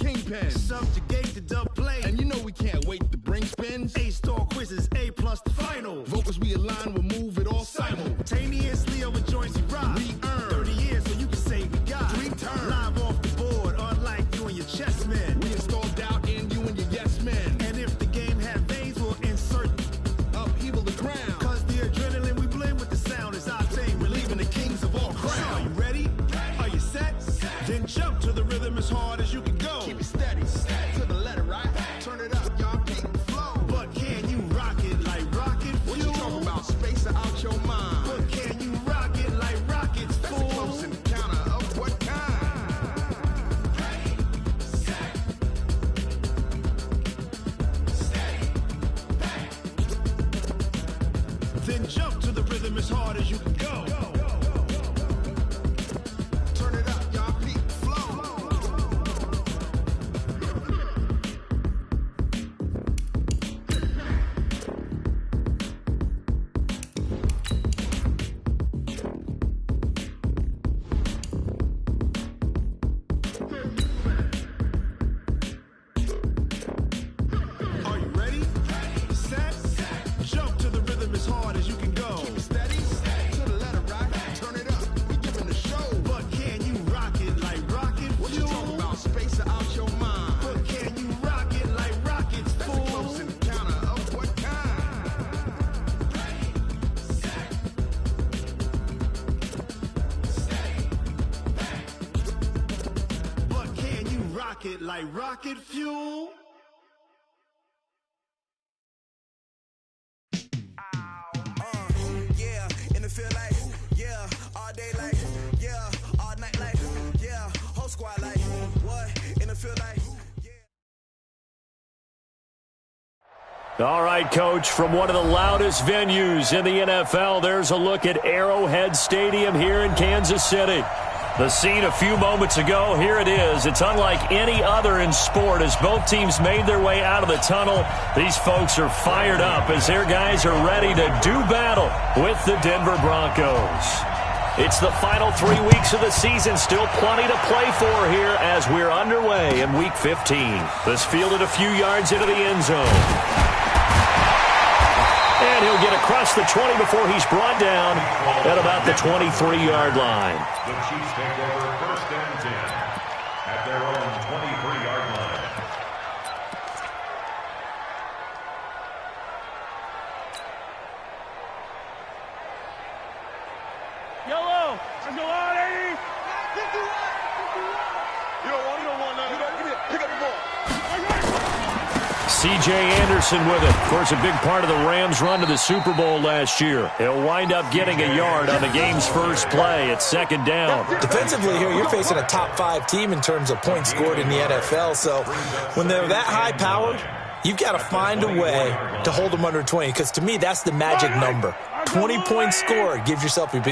kingpin. Subjugate the dub play. And you know we can't wait to bring spins. A-star quizzes, A+ the final. Vocals we align, we'll move it all Simultaneously over joints we rock. We earn 30 years so you can say we got 3 turns. Live off the board, unlike you and your chess men. We install doubt in you and your yes men. And if the game had veins, we'll insert upheaval the crown. Cause the adrenaline we blend with the sound is our thing. We're leaving the kings of all crowns. So are you ready? Are you set? Then jump to the rhythm as hard as you can go. Keep it steady, to the letter, right? Turn it up, y'all, keep it flow. But can you rock it like rocket fuel? What you talking about? Space or out your mind? But can you rock it like rockets, That's fool? a close encounter of what kind? Ready, set, steady, back. Then jump to the rhythm as hard as you can go. Turn it up, y'all, keep it flow. Are you ready? Set, jump to the rhythm as hard as you can go. Keep it steady, to the letter, right? Turn it up, we giving the show. But can you rock it like rocket What you fuel? talking about? Space or out your mind? But can you rock it like rockets, That's a fool? close encounter of what kind? Ready, set, steady, back. But can you rock it like rocket fuel? Yeah, in the field like, yeah, all day like, yeah, all night like, yeah, whole squad like, what, in the field like, yeah. All right, Coach, from one of the loudest venues in the NFL, there's a look at Arrowhead Stadium here in Kansas City. The scene a few moments ago, here it is. It's unlike any other in sport as both teams made their way out of the tunnel. These folks are fired up as their guys are ready to do battle with the Denver Broncos. It's the final 3 weeks of the season. Still plenty to play for here as we're underway in Week 15. This fielded a few yards into the end zone. And he'll get across the 20 before he's brought down at about the 23-yard line. The Chiefs take over 1st and 10 at their own 23-yard line. Yellow! Let's go on, 80! You don't want none. Give me it. Pick up the ball. C.J. Anderson with it. Of course, a big part of the Rams' run to the Super Bowl last year. He'll wind up getting a yard on the game's first play. It's 2nd down. Defensively here, you're facing a top 5 team in terms of points scored in the NFL. So when they're that high-powered, you've got to find a way to hold them under 20. Because to me, that's the magic number. 20 points scored, you give yourself your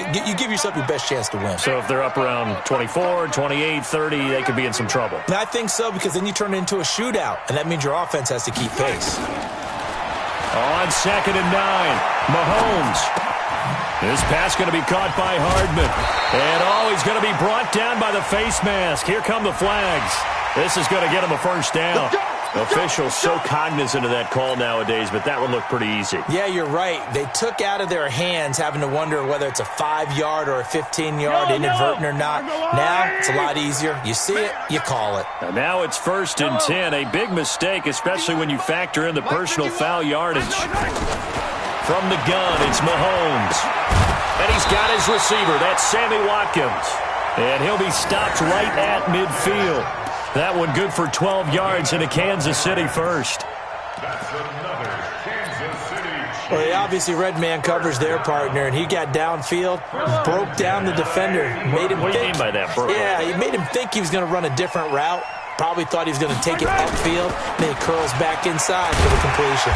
best chance to win. So if they're up around 24, 28, 30, they could be in some trouble. And I think so, because then you turn it into a shootout, and that means your offense has to keep pace. On 2nd and 9, Mahomes. This pass going to be caught by Hardman. And he's going to be brought down by the face mask. Here come the flags. This is going to get him a first down. Officials so cognizant of that call nowadays, but that would look pretty easy. Yeah, you're right. They took out of their hands having to wonder whether it's a 5-yard or a 15-yard inadvertent or not. Now it's a lot easier. You see it, you call it. And now it's 1st and 10. A big mistake, especially when you factor in the personal foul yardage. From the gun, it's Mahomes. And he's got his receiver. That's Sammy Watkins. And he'll be stopped right at midfield. That one good for 12 yards into Kansas City first. That's another Kansas City Chiefs. Well, he obviously read man coverage their partner, and he got downfield, broke down the defender, made him What do you think. mean by that, bro? Yeah, he made him think he was going to run a different route. Probably thought he was going to take it upfield, and then he curls back inside for the completion.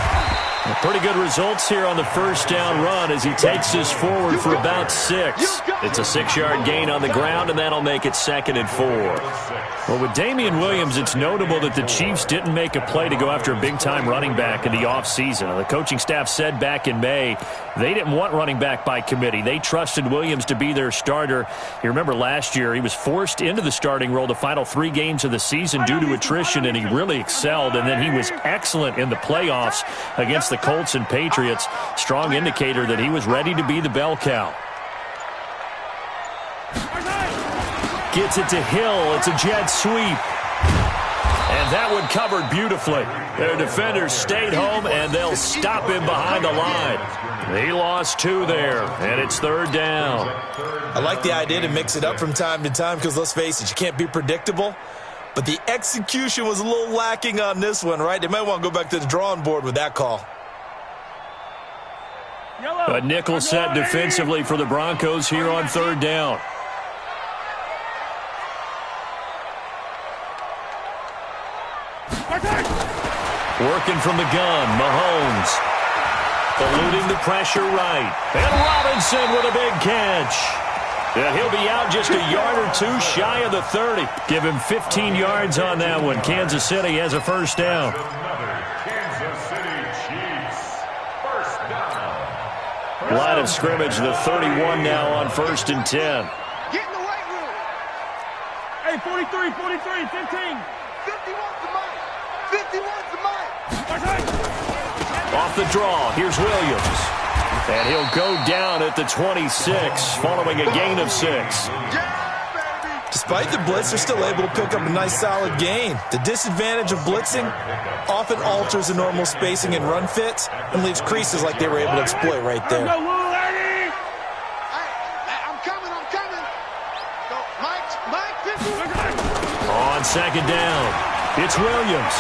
Pretty good results here on the first down run as he takes this forward for about 6. It's a 6-yard gain on the ground, and that'll make it 2nd and 4. Well, with Damian Williams, it's notable that the Chiefs didn't make a play to go after a big-time running back in the offseason. The coaching staff said back in May they didn't want running back by committee. They trusted Williams to be their starter. You remember last year he was forced into the starting role the final 3 games of the season due to attrition, and he really excelled. And then he was excellent in the playoffs against the Colts and Patriots. Strong indicator that he was ready to be the bell cow. Gets it to Hill. It's a jet sweep. And that one covered beautifully. Their defenders stayed home, and they'll stop him behind the line. He lost 2 there, and it's 3rd down. I like the idea to mix it up from time to time because, let's face it, you can't be predictable. But the execution was a little lacking on this one, right? They might want to go back to the drawing board with that call. A nickel set defensively for the Broncos here on 3rd down. Working from the gun, Mahomes. Eluding the pressure right. And Robinson with a big catch. And he'll be out just a yard or 2 shy of the 30. Give him 15 yards on that one. Kansas City has a first down. Kansas City Chiefs. First down. Line of scrimmage, the 31 now on 1st and 10. Get in the weight room. Hey, 43, 43, 15. 51's the mic. 51's the mic. Off the draw, here's Williams. And he'll go down at the 26, following a gain of 6. Despite the blitz, they're still able to pick up a nice solid gain. The disadvantage of blitzing often alters the normal spacing and run fits and leaves creases like they were able to exploit right there. I'm coming. Go, Mike, 50. On 2nd down, it's Williams.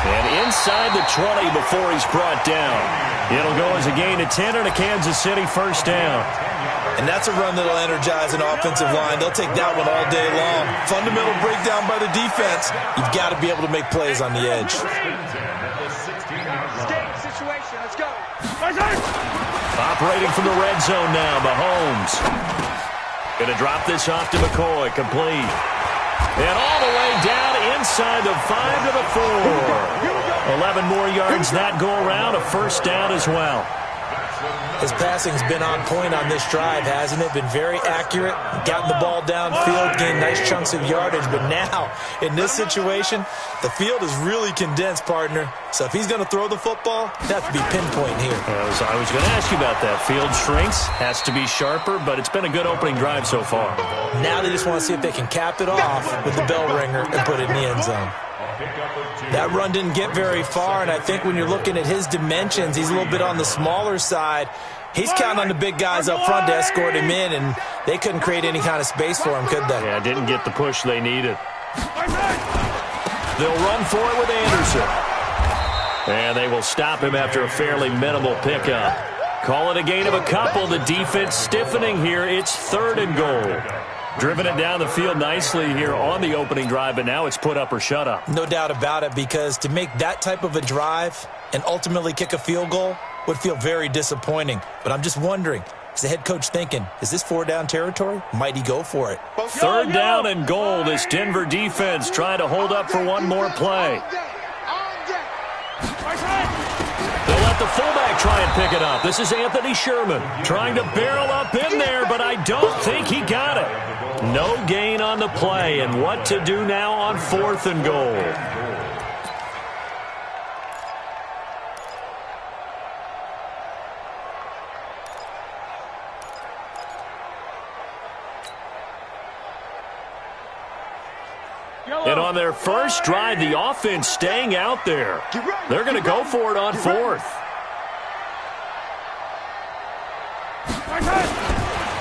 And inside the 20 before he's brought down. It'll go as a gain of 10 and a Kansas City first down. And that's a run that'll energize an offensive line. They'll take that one all day long. Fundamental breakdown by the defense. You've got to be able to make plays on the edge. Situation, let's go. Operating from the red zone now, Mahomes. Going to drop this off to McCoy, complete. And all the way down inside the 5 to the 4. 11 more yards that go around, a first down as well. His passing's been on point on this drive, hasn't it? Been very accurate, gotten the ball downfield, gained nice chunks of yardage. But now, in this situation, the field is really condensed, partner. So if he's going to throw the football, that has to be pinpoint here. I was going to ask you about that. Field shrinks, has to be sharper, but it's been a good opening drive so far. Now they just want to see if they can cap it off with the bell ringer and put it in the end zone. That run didn't get very far, and I think when you're looking at his dimensions, he's a little bit on the smaller side. He's counting on the big guys up front to escort him in, and they couldn't create any kind of space for him, could they? Yeah, didn't get the push they needed. They'll run for it with Anderson. And they will stop him after a fairly minimal pickup. Call it a gain of a couple. The defense stiffening here. It's 3rd and goal. Driven it down the field nicely here on the opening drive, but now it's put up or shut up. No doubt about it, because to make that type of a drive and ultimately kick a field goal would feel very disappointing. But I'm just wondering, is the head coach thinking, is this 4-down territory? Might he go for it? 3rd down and goal. This Denver defense trying to hold up for one more play. They'll let the fullback try and pick it up. This is Anthony Sherman trying to barrel up in there, but I don't think he got it. No gain on the play, and what to do now on 4th and goal. And on their first drive, the offense staying out there. They're going to go for it on 4th.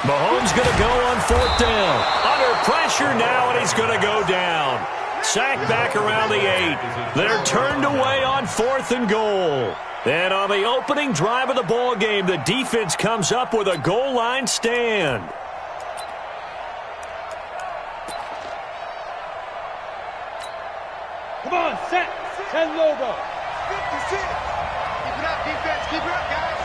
Mahomes going to go on 4th down. Under pressure now, and he's going to go down. Sacked back around the 8. They're turned away on 4th and goal. And on the opening drive of the ball game, the defense comes up with a goal line stand. Come on, set, 10 logo. 56. Keep it up, defense. Keep it up, guys.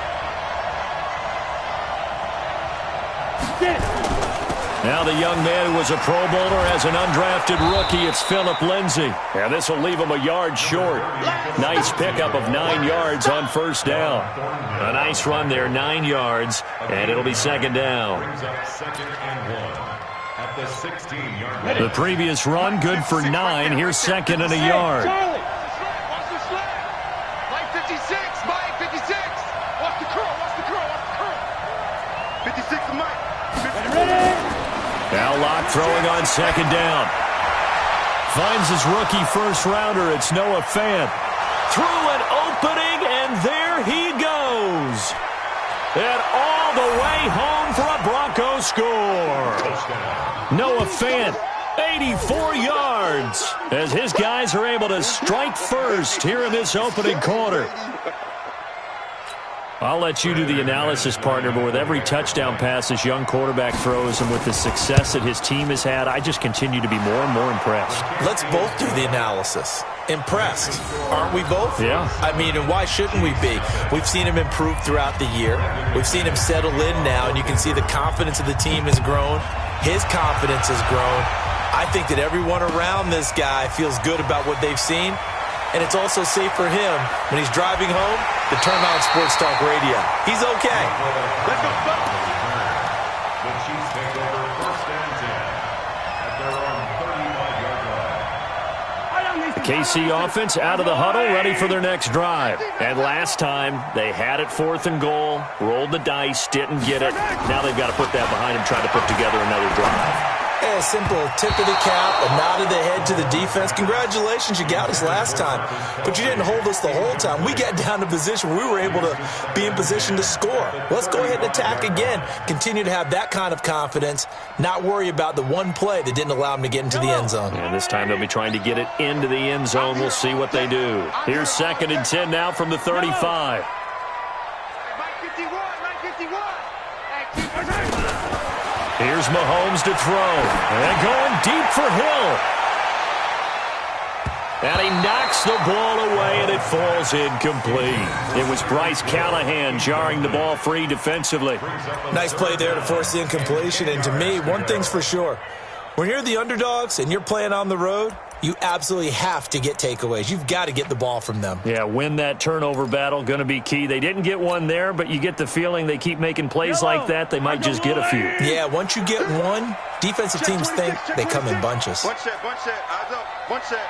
Now the young man who was a Pro Bowler as an undrafted rookie, it's Phillip Lindsay. And this will leave him a yard short. Nice pickup of 9 yards on first down. A nice run there, 9 yards, and it'll be second down. Brings up 2nd and 1 at the 16-yard line. The previous run, good for 9. Here's 2nd and a yard. Charlie, watch the slide. Mike 56, Mike 56. Watch the curl, watch the curl, watch the curl. 56 to Mike. 56. Now Locke throwing on second down. Finds his rookie first-rounder. It's Noah Fant. Through an opening, and there he goes. And all the way home for a Broncos score. Noah Fant, 84 yards, as his guys are able to strike first here in this opening quarter. I'll let you do the analysis, partner, but with every touchdown pass this young quarterback throws and with the success that his team has had, I just continue to be more and more impressed. Let's both do the analysis. Impressed, aren't we both? Yeah. I mean, and why shouldn't we be? We've seen him improve throughout the year. We've seen him settle in now, and you can see the confidence of the team has grown. His confidence has grown. I think that everyone around this guy feels good about what they've seen. And it's also safe for him when he's driving home to turn on Sports Talk Radio. He's okay. Let's go, The Chiefs take over 1st and 10 at their own 35-yard line. The KC offense out of the huddle, ready for their next drive. And last time, they had it 4th and goal, rolled the dice, didn't get it. Now they've got to put that behind them, try to put together another drive. A simple tip of the cap, a nod of the head to the defense. Congratulations, you got us last time. But you didn't hold us the whole time. We got down to position where we were able to be in position to score. Let's go ahead and attack again. Continue to have that kind of confidence, not worry about the one play that didn't allow them to get into the end zone. And this time they'll be trying to get it into the end zone. We'll see what they do. Here's 2nd and 10 now from the 35. Mike 51, Mike 51. Here's Mahomes to throw. And going deep for Hill. And he knocks the ball away, and it falls incomplete. It was Bryce Callahan jarring the ball free defensively. Nice play there to force the incompletion. And to me, one thing's for sure. When you're the underdogs and you're playing on the road, you absolutely have to get takeaways. You've got to get the ball from them. Yeah, win that turnover battle, going to be key. They didn't get one there, but you get the feeling they keep making plays like that, they might just get a few. Yeah, once you get one, defensive teams think they come in bunches. One set, eyes up, one set.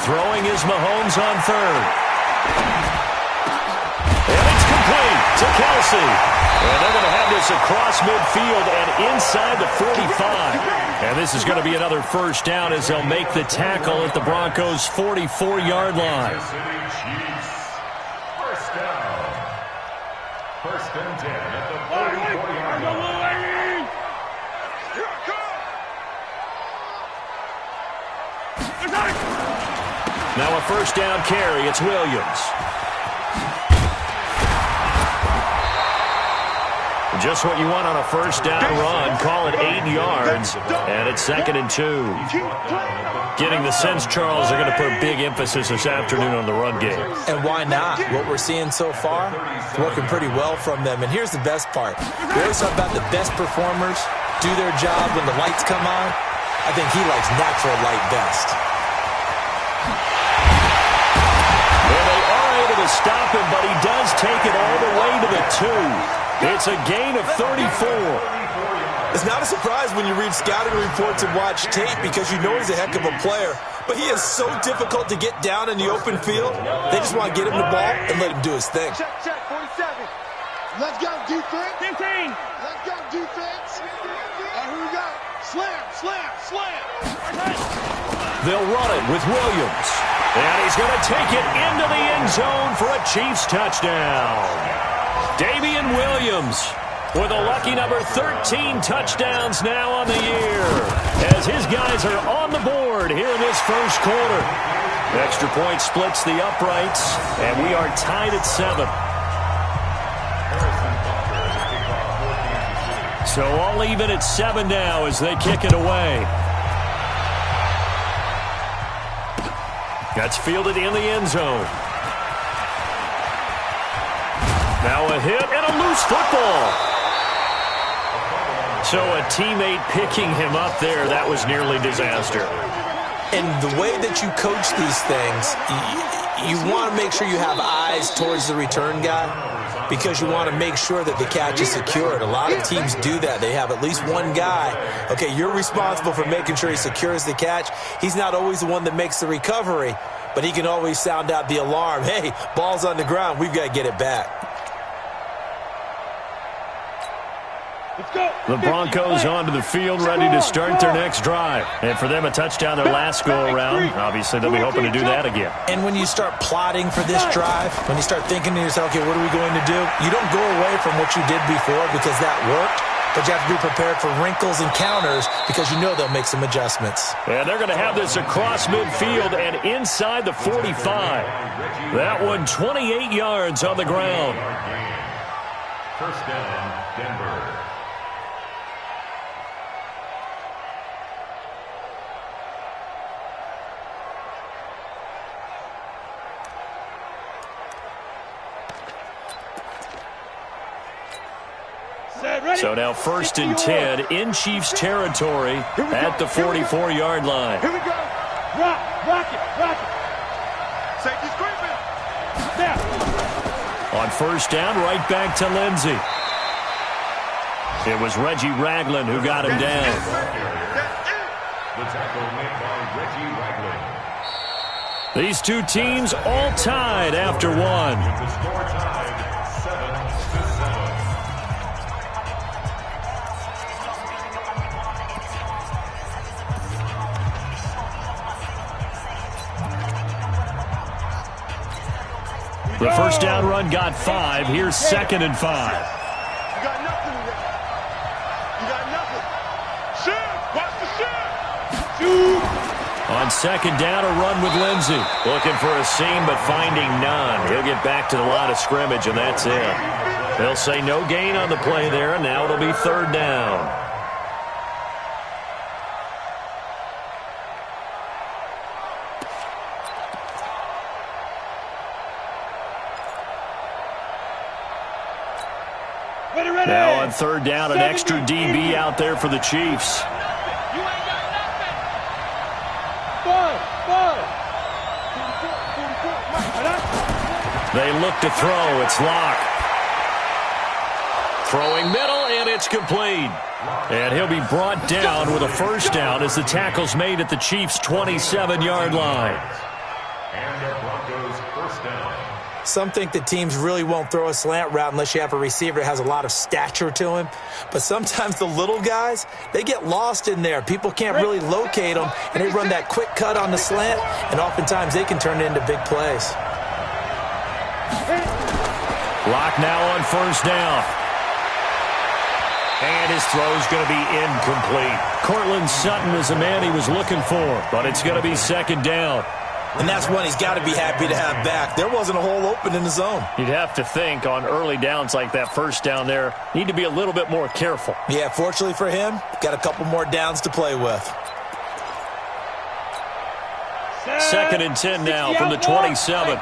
Throwing is Mahomes on 3rd. And it's complete to Kelsey. And they're going to have this across midfield and inside the 45. And this is going to be another first down as they'll make the tackle at the Broncos' 44-yard line. Kansas City Chiefs. First down. 1st and 10 at the 44-yard line. Here I come. Now a first down carry. It's Williams. Just what you want on a first down run. Call it 8 yards. And it's 2nd and 2. Getting the sense, Charles, are going to put a big emphasis this afternoon on the run game. And why not? What we're seeing so far, it's working pretty well from them. And here's the best part. We always talk about the best performers do their job when the lights come on. I think he likes natural light best. Well, they are able to stop him, but he does take it all the way to the 2. It's a gain of 34. It's not a surprise when you read scouting reports and watch tape because you know he's a heck of a player. But he is so difficult to get down in the open field. They just want to get him the ball and let him do his thing. Check, 47. Let's go, defense. 15. Let's go, defense. Here we go. Slam. They'll run it with Williams. And he's going to take it into the end zone for a Chiefs touchdown. Damian Williams with a lucky number 13 touchdowns now on the year as his guys are on the board here in this first quarter. Extra point splits the uprights, and we are tied at 7. So all even at 7 now as they kick it away. That's fielded in the end zone. Now a hit and a loose football. So a teammate picking him up there, that was nearly disaster. And the way that you coach these things, you want to make sure you have eyes towards the return guy because you want to make sure that the catch is secured. A lot of teams do that. They have at least one guy. Okay, you're responsible for making sure he secures the catch. He's not always the one that makes the recovery, but he can always sound out the alarm. Hey, ball's on the ground. We've got to get it back. The Broncos onto the field, ready to start their next drive. And for them, a touchdown their last go-around. Obviously, they'll be hoping to do that again. And when you start plotting for this drive, when you start thinking to yourself, okay, what are we going to do? You don't go away from what you did before because that worked, but you have to be prepared for wrinkles and counters because you know they'll make some adjustments. And they're going to have this across midfield and inside the 45. That one 28 yards on the ground. First down, Denver. So now 1st and 10 in Chiefs territory at the 44-yard line. Here we go. Rock it. Safety's creeping. Now. On 1st down, right back to Lindsey. It was Reggie Ragland who got him down. The tackle made by Reggie Ragland. These two teams all tied after one. The score tied 7-7. The first down run got 5. Here's 2nd and 5. You got nothing today. You got nothing. Shoot! Watch the shoot! Shoot! On 2nd down, a run with Lindsey. Looking for a seam, but finding none. He'll get back to the line of scrimmage, and that's it. They'll say no gain on the play there, and now it'll be 3rd down. Now on 3rd down, an extra DB out there for the Chiefs. You ain't got nothing. They look to throw. It's Locke. Throwing middle, and it's complete. And he'll be brought down with a 1st down as the tackle's made at the Chiefs' 27-yard line. And the Broncos 1st down. Some think that teams really won't throw a slant route unless you have a receiver that has a lot of stature to him. But sometimes the little guys, they get lost in there. People can't really locate them, and they run that quick cut on the slant, and oftentimes they can turn it into big plays. Locke now on 1st down. And his throw's going to be incomplete. Cortland Sutton is the man he was looking for, but it's going to be 2nd down. And that's one he's got to be happy to have back. There wasn't a hole open in the zone. You'd have to think on early downs like that 1st down there, need to be a little bit more careful. Yeah, fortunately for him, got a couple more downs to play with. 2nd and 10 now from the 27.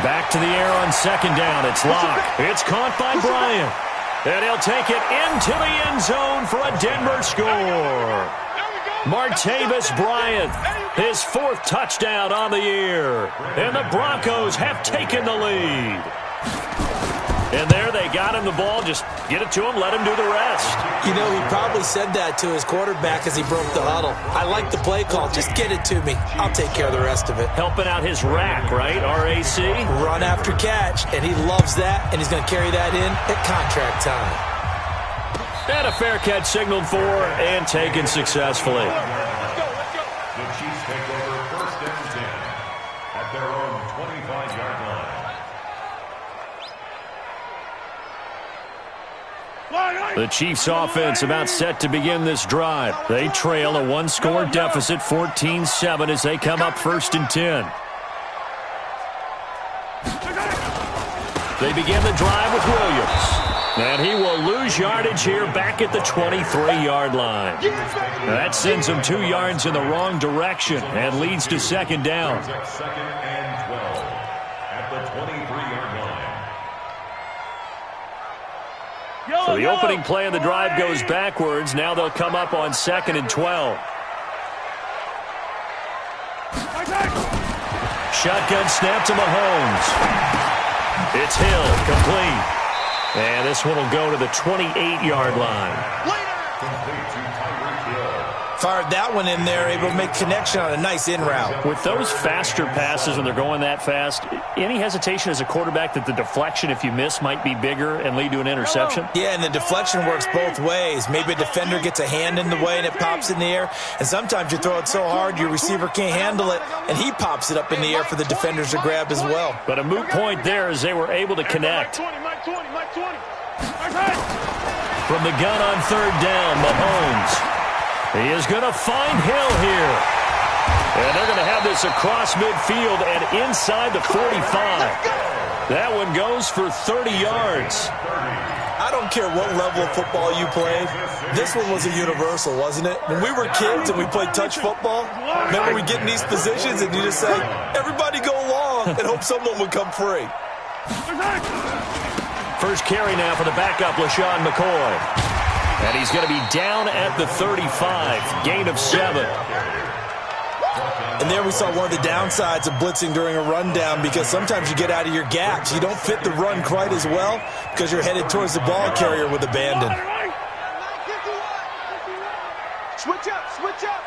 Back to the air on 2nd down. It's Locke. It's caught by Bryant. And he'll take it into the end zone for a Denver score. Martavis Bryant, his 4th touchdown on the year. And the Broncos have taken the lead. And there they got him the ball. Just get it to him, let him do the rest. You know, he probably said that to his quarterback as he broke the huddle. I like the play call. Just get it to me. I'll take care of the rest of it. Helping out his rack, right? RAC? Run after catch, and he loves that, and he's going to carry that in at contract time. And a fair catch signaled for and taken successfully. The Chiefs take over 1st and 10 at their own 25-yard line. The Chiefs offense about set to begin this drive. They trail a 1-score deficit, 14-7, as they come up 1st and 10. They begin the drive with Williams. And he will lose yardage here back at the 23-yard line. Now that sends him 2 yards in the wrong direction and leads to second down. Second and 12 at the 23-yard line. So the opening play of the drive goes backwards. Now they'll come up on 2nd and 12. Shotgun snap to Mahomes. It's Hill, complete. And this one will go to the 28-yard line. Fired that one in there, able to make connection on a nice in route. With those faster passes when they're going that fast, any hesitation as a quarterback that the deflection, if you miss, might be bigger and lead to an interception? Yeah, and the deflection works both ways. Maybe a defender gets a hand in the way and it pops in the air. And sometimes you throw it so hard your receiver can't handle it, and he pops it up in the air for the defenders to grab as well. But a moot point there as they were able to connect. From the gun on 3rd down, Mahomes. He is going to find Hill here. And they're going to have this across midfield and inside the 45. That one goes for 30 yards. I don't care what level of football you played. This one was a universal, wasn't it? When we were kids and we played touch football, remember we get in these positions and you just say, everybody go long, and hope someone would come free. First carry now for the backup, LaShawn McCoy. And he's going to be down at the 35, gain of 7. And there we saw one of the downsides of blitzing during a rundown, because sometimes you get out of your gaps. You don't fit the run quite as well because you're headed towards the ball carrier with abandon. Switch up, switch up.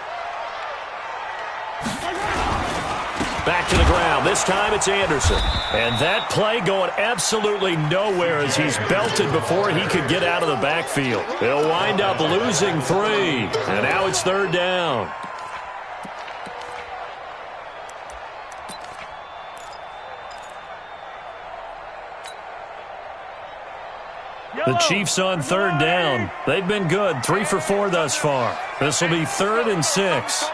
Back to the ground. This time it's Anderson. And that play going absolutely nowhere as he's belted before he could get out of the backfield. They'll wind up losing 3. And now it's 3rd down. The Chiefs on 3rd down. They've been good, 3 for 4 thus far. This will be 3rd and 6.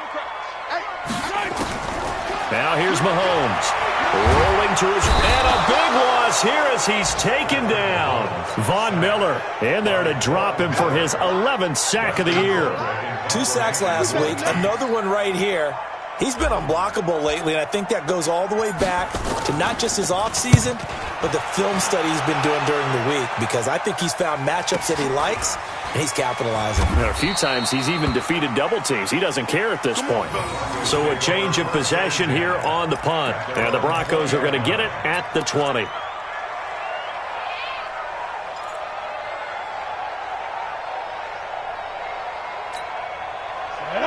Now here's Mahomes. Rolling to his... And a big loss here as he's taken down. Von Miller in there to drop him for his 11th sack of the year. 2 sacks last week, another one right here. He's been unblockable lately, and I think that goes all the way back to not just his offseason, but the film study he's been doing during the week, because I think he's found matchups that he likes, and he's capitalizing. And a few times he's even defeated double teams. He doesn't care at this point. So a change of possession here on the punt. And the Broncos are going to get it at the 20.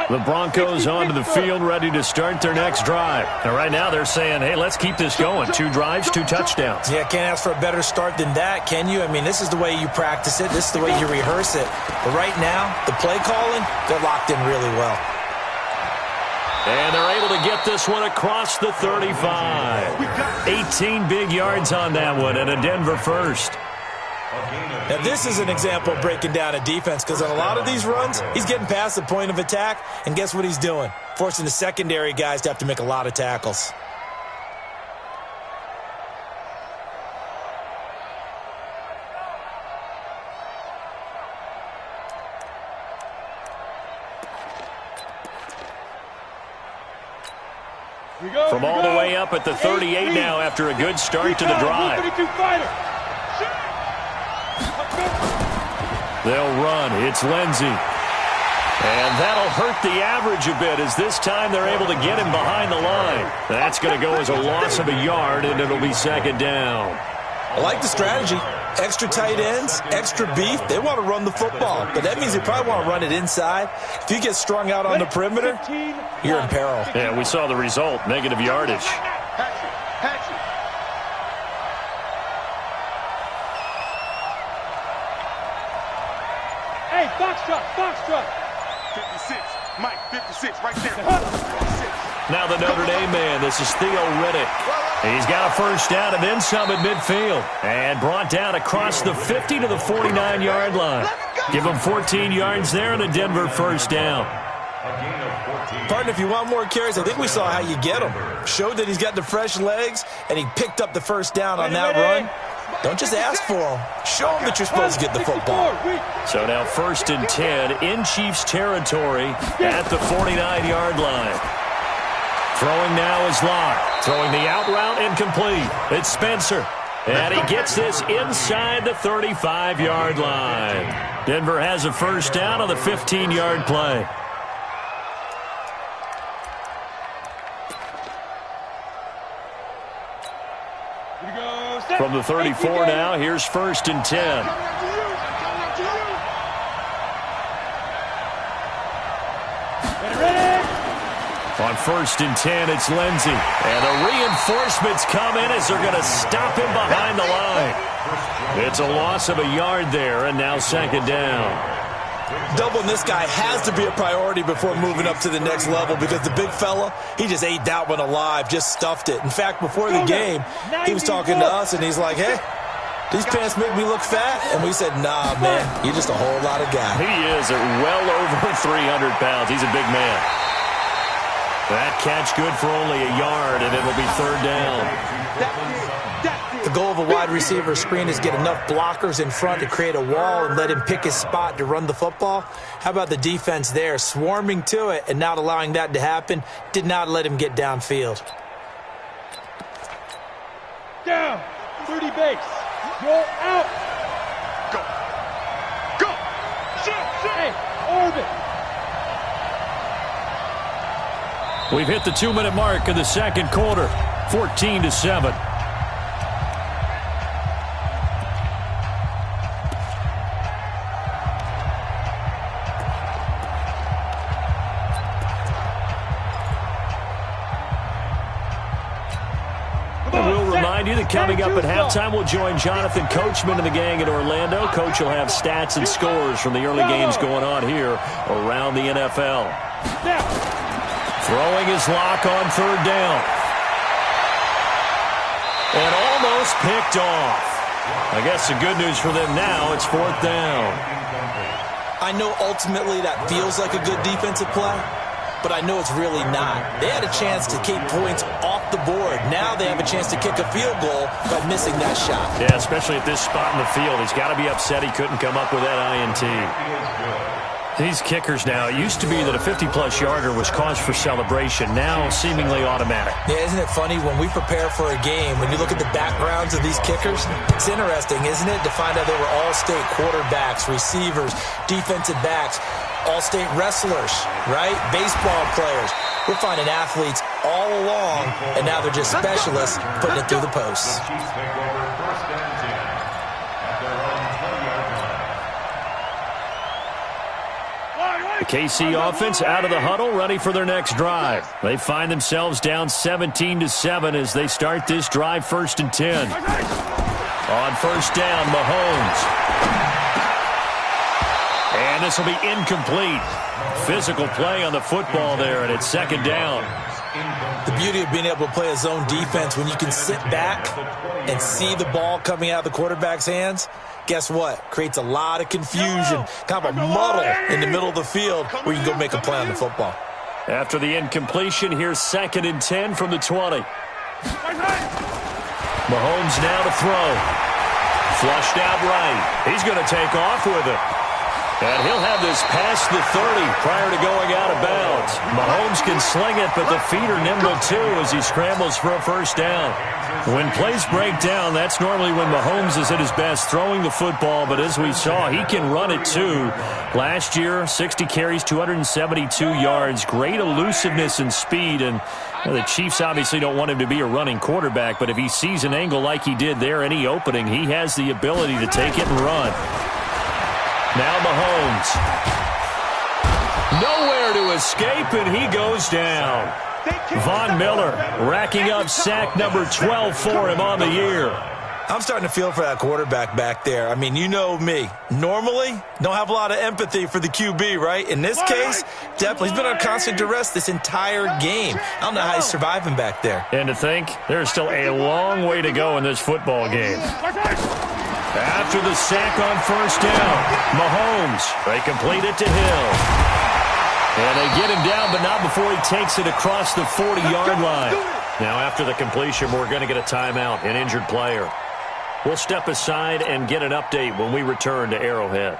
The Broncos onto the field, ready to start their next drive. And right now they're saying, hey, let's keep this going. 2 drives, 2 touchdowns. Yeah, can't ask for a better start than that, can you? I mean, this is the way you practice it. This is the way you rehearse it. But right now, the play calling, they're locked in really well. And they're able to get this one across the 35. 18 big yards on that one, and a Denver first. Now, this is an example of breaking down a defense, because on a lot of these runs, he's getting past the point of attack, and guess what he's doing? Forcing the secondary guys to have to make a lot of tackles. From all the way up at the 38 now after a good start to the drive. They'll run. It's Lindsey. And that'll hurt the average a bit as this time they're able to get him behind the line. That's going to go as a loss of a yard, and it'll be 2nd down. I like the strategy. Extra tight ends, extra beef. They want to run the football, but that means they probably want to run it inside. If you get strung out on the perimeter, you're in peril. Yeah, we saw the result, negative yardage. Hey, Foxtrot. 56, Mike, 56, right there. 56. Now the Notre Dame man, this is Theo Riddick. He's got a first down and then some at midfield. And brought down across the 50 to the 49-yard line. Give him 14 yards there and a Denver first down. Partner, if you want more carries, I think we saw how you get them. Showed that he's got the fresh legs, and he picked up the first down on that run. Don't just ask for them. Show them that you're supposed to get the football. So now 1st and 10 in Chiefs territory at the 49-yard line. Throwing now is Locke. Throwing the out route incomplete. It's Spencer. And he gets this inside the 35-yard line. Denver has a first down on the 15-yard play. From the 34 now, here's 1st and 10. On 1st and 10, it's Lindsey. And the reinforcements come in as they're going to stop him behind the line. It's a loss of a yard there, and now 2nd down. Doubling this guy has to be a priority before moving up to the next level because the big fella, he just ate that one alive, just stuffed it. In fact, before the game, he was talking to us, and he's like, hey, these pants make me look fat? And we said, nah, man, you're just a whole lot of guy. He is at well over 300 pounds. He's a big man. That catch good for only a yard, and it'll be 3rd down. The goal of a wide receiver screen is get enough blockers in front to create a wall and let him pick his spot to run the football. How about the defense there, swarming to it and not allowing that to happen? Did not let him get downfield. Down, 30 base, roll out. Go. Go. Shit. Hey, orbit. We've hit the 2-minute mark in the 2nd quarter, 14-7. We'll remind you that coming up at halftime, we'll join Jonathan Coachman and the gang in Orlando. Coach will have stats and scores from the early games going on here around the NFL. Throwing his lock on 3rd down. And almost picked off. I guess the good news for them now, it's 4th down. I know ultimately that feels like a good defensive play, but I know it's really not. They had a chance to keep points off the board. Now they have a chance to kick a field goal by missing that shot. Yeah, especially at this spot in the field. He's got to be upset he couldn't come up with that INT. These kickers now, it used to be that a 50-plus yarder was cause for celebration. Now, seemingly automatic. Yeah, isn't it funny when we prepare for a game, when you look at the backgrounds of these kickers, it's interesting, isn't it, to find out they were all-state quarterbacks, receivers, defensive backs, all-state wrestlers, right? Baseball players. We're finding athletes all along, and now they're just specialists putting it through the posts. The KC offense out of the huddle, ready for their next drive. They find themselves down 17-7 as they start this drive, 1st and 10. On 1st down, Mahomes. And this will be incomplete. Physical play on the football there, and it's 2nd down. The beauty of being able to play a zone defense when you can sit back and see the ball coming out of the quarterback's hands, guess what? Creates a lot of confusion, kind of a muddle in the middle of the field where you can go make a play on the football. After the incompletion, here's 2nd and 10 from the 20. Mahomes now to throw. Flushed out right. He's going to take off with it. And he'll have this past the 30 prior to going out of bounds. Mahomes can sling it, but the feet are nimble too as he scrambles for a 1st down. When plays break down, that's normally when Mahomes is at his best throwing the football, but as we saw, he can run it too. Last year, 60 carries, 272 yards, great elusiveness and speed, and the Chiefs obviously don't want him to be a running quarterback, but if he sees an angle like he did there, any opening, he has the ability to take it and run. Now Mahomes. Nowhere to escape, and he goes down. Von Miller racking up sack number 12 for him on the year. I'm starting to feel for that quarterback back there. I mean, you know me. Normally, don't have a lot of empathy for the QB, right? In this case, definitely. He's been on constant duress this entire game. I don't know how he's surviving back there. And to think, there's still a long way to go in this football game. After the sack on 1st down, Mahomes, they complete it to Hill. And they get him down, but not before he takes it across the 40-yard line. Now, after the completion, we're going to get a timeout, an injured player. We'll step aside and get an update when we return to Arrowhead.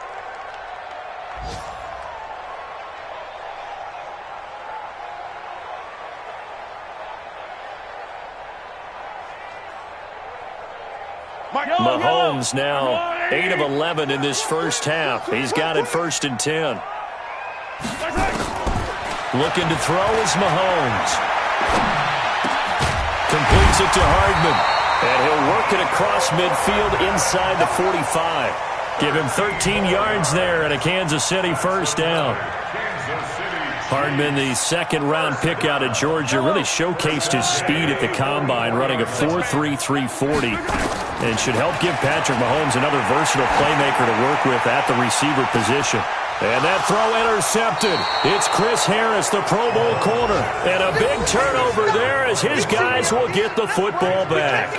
Mahomes now 8 of 11 in this first half. He's got it 1st and 10. Looking to throw is Mahomes. Completes it to Hardman. And he'll work it across midfield inside the 45. Give him 13 yards there and a Kansas City first down. Hardman, the second-round pick out of Georgia, really showcased his speed at the Combine, running a 4.33 40. And should help give Patrick Mahomes another versatile playmaker to work with at the receiver position. And that throw intercepted. It's Chris Harris, the Pro Bowl corner. And a big turnover there as his guys will get the football back.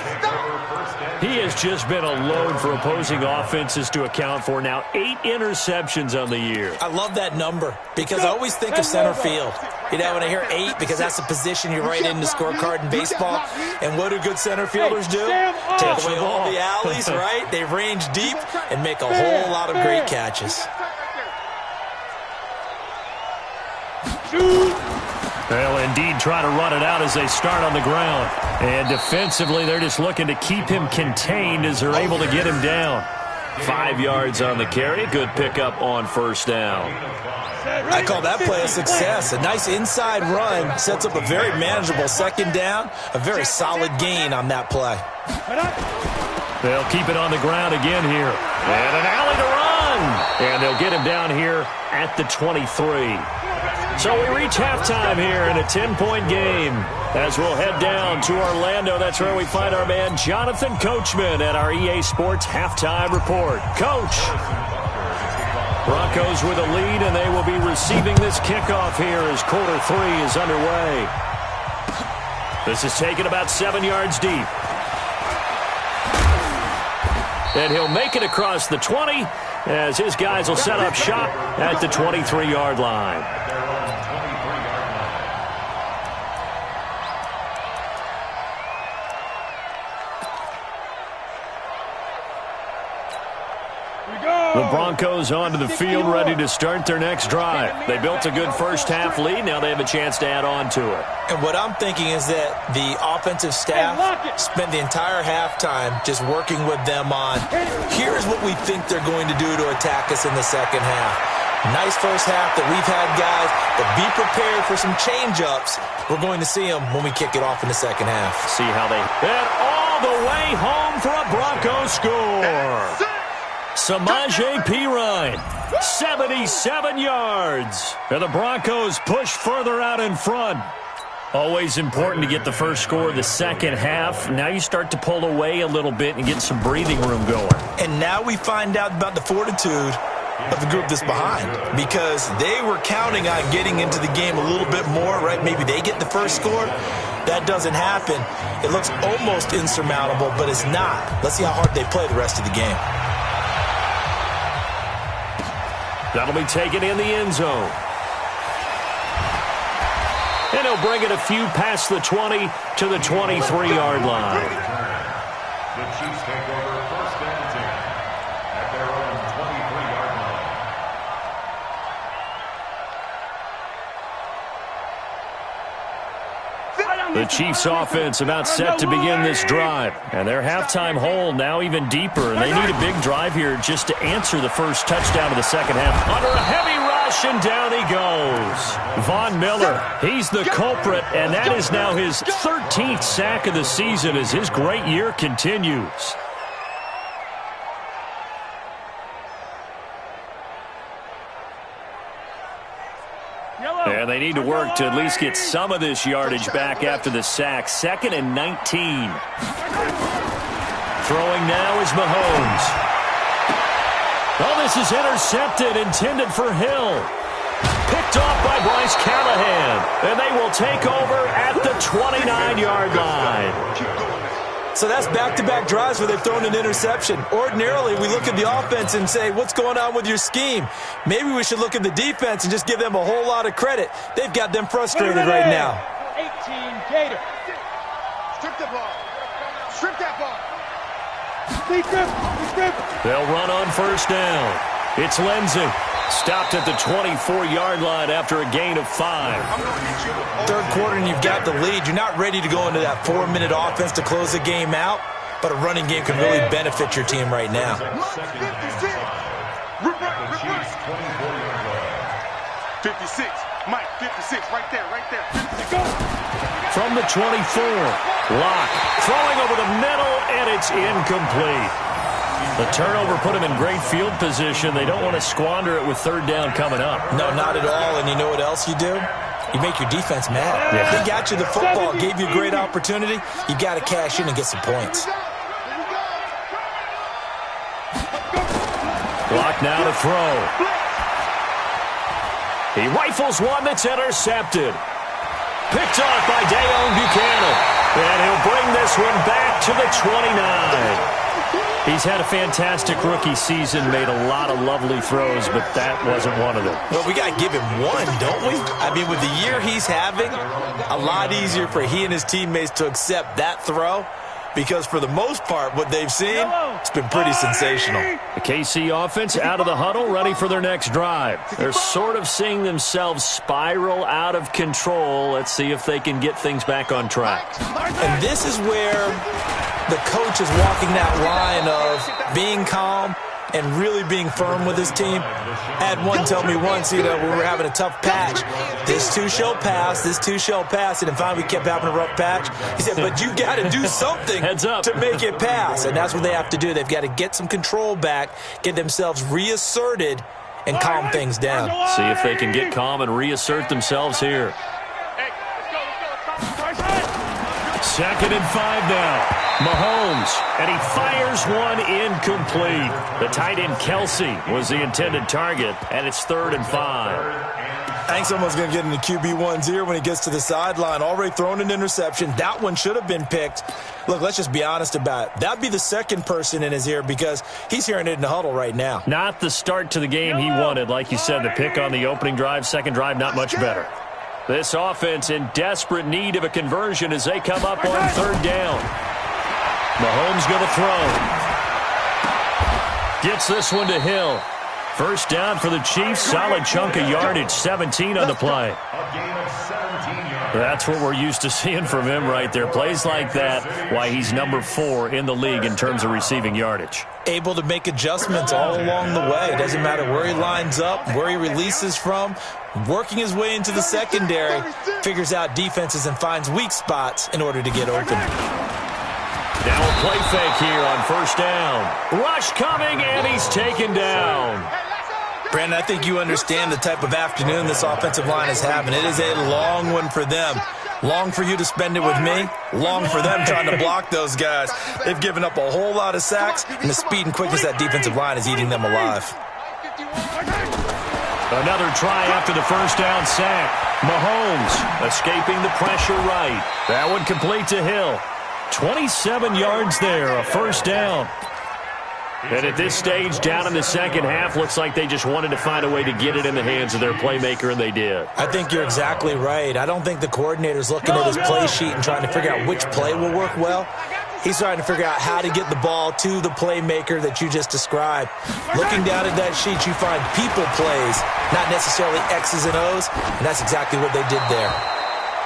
He has just been a load for opposing offenses to account for. Now 8 interceptions on the year. I love that number because I always think of center field. You know, when I hear 8, because that's the position you write in the scorecard in baseball. And what do good center fielders do? Take away all the alleys, right? They range deep and make a whole lot of great catches. They'll indeed try to run it out as they start on the ground. And defensively, they're just looking to keep him contained as they're able to get him down. 5 yards on the carry. Good pickup on first down. I call that play a success. A nice inside run sets up a very manageable second down. A very solid gain on that play. They'll keep it on the ground again here. And an alley to run. And they'll get him down here at the 23. So we reach halftime here in a 10-point game. As we'll head down to Orlando, that's where we find our man Jonathan Coachman at our EA Sports Halftime Report. Coach. Broncos with a lead, and they will be receiving this kickoff here as quarter 3 is underway. This is taken about 7 yards deep. And he'll make it across the 20 as his guys will set up shop at the 23-yard line. The Broncos onto the field, ready to start their next drive. They built a good first-half lead. Now they have a chance to add on to it. And what I'm thinking is that the offensive staff spent the entire halftime just working with them on, here's what we think they're going to do to attack us in the second half. Nice first half that we've had, guys, but be prepared for some change-ups. We're going to see them when we kick it off in the second half. See how they... And all the way home for a Broncos score. Samaje Perine, 77 yards. And the Broncos push further out in front. Always important to get the first score of the second half. Now you start to pull away a little bit and get some breathing room going. And now we find out about the fortitude of the group that's behind, because they were counting on getting into the game a little bit more, right? Maybe they get the first score. That doesn't happen. It looks almost insurmountable, but it's not. Let's see how hard they play the rest of the game. That'll be taken in the end zone. And he'll bring it a few past the 20 to the 23-yard line. The Chiefs take over 1st and 10 at their own 23-yard line. The Chiefs offense about set to begin this drive. And their halftime hole now even deeper. And they need a big drive here just to answer the first touchdown of the second half. Under a heavy rush, and down he goes. Von Miller, he's the culprit, and that is now his 13th sack of the season as his great year continues. And they need to work to at least get some of this yardage back after the sack. 2nd and 19. Throwing now is Mahomes. Oh, this is intercepted, intended for Hill. Picked off by Bryce Callahan. And they will take over at the 29-yard line. So that's back-to-back drives where they've thrown an interception. Ordinarily, we look at the offense and say, what's going on with your scheme? Maybe we should look at the defense and just give them a whole lot of credit. They've got them frustrated right now. 18 Gator. Strip the ball. Strip that ball. They'll run on first down. It's Lindsey. Stopped at the 24-yard line after a gain of 5. Third quarter and you've got the lead. You're not ready to go into that 4-minute offense to close the game out, but a running game can really benefit your team right now. 56. Mike, 56. Right there, right there. From the 24, Locke throwing over the middle, and it's incomplete. The turnover put them in great field position. They don't want to squander it with third down coming up. No, not at all. And you know what else you do? You make your defense mad. Yeah. They got you the football, gave you a great opportunity. You got to cash in and get some points. Locke now to throw. He rifles one that's intercepted. Picked off by Dayon Buchanan. And he'll bring this one back to the 29. He's had a fantastic rookie season, made a lot of lovely throws, but that wasn't one of them. Well, we got to give him one, don't we? I mean, with the year he's having, a lot easier for he and his teammates to accept that throw, because for the most part, what they've seen, it's been pretty sensational. The KC offense out of the huddle, ready for their next drive. They're sort of seeing themselves spiral out of control. Let's see if they can get things back on track. And this is where the coach is walking that line of being calm and really being firm with his team. I had one tell me once, when we were having a tough patch, this too shall pass, this too shall pass, and then finally we kept having a rough patch. He said, but you got to do something to make it pass, and that's what they have to do. They've got to get some control back, get themselves reasserted, and calm things down. See if they can get calm and reassert themselves here. Second and 5 now. Mahomes, and he fires one incomplete. The tight end Kelsey was the intended target, and it's 3rd and 5. I think someone's going to get into QB1's ear when he gets to the sideline. Already thrown an interception. That one should have been picked. Look, let's just be honest about it. That'd be the second person in his ear because he's hearing it in the huddle right now. Not the start to the game he wanted. Like you said, the pick on the opening drive, second drive, not much better. This offense in desperate need of a conversion as they come up on 3rd down. Mahomes going to throw. Gets this one to Hill. First down for the Chiefs. Solid chunk of yardage. 17 on the play. That's what we're used to seeing from him right there. Plays like that, why he's number 4 in the league in terms of receiving yardage. Able to make adjustments all along the way. It doesn't matter where he lines up, where he releases from. Working his way into the secondary, figures out defenses and finds weak spots in order to get open. Now a play fake here on first down. Rush coming, and he's taken down. Brandon, I think you understand the type of afternoon this offensive line is having. It is a long one for them. Long for you to spend it with me. Long for them trying to block those guys. They've given up a whole lot of sacks, and the speed and quickness of that defensive line is eating them alive. Another try after the first down sack. Mahomes escaping the pressure right. That one complete to Hill. 27 yards there, a first down. And at this stage, down in the second half, looks like they just wanted to find a way to get it in the hands of their playmaker, and they did. I think you're exactly right. I don't think the coordinator's looking at his play sheet and trying to figure out which play will work well. He's trying to figure out how to get the ball to the playmaker that you just described. Looking down at that sheet, you find people plays, not necessarily X's and O's, and that's exactly what they did there.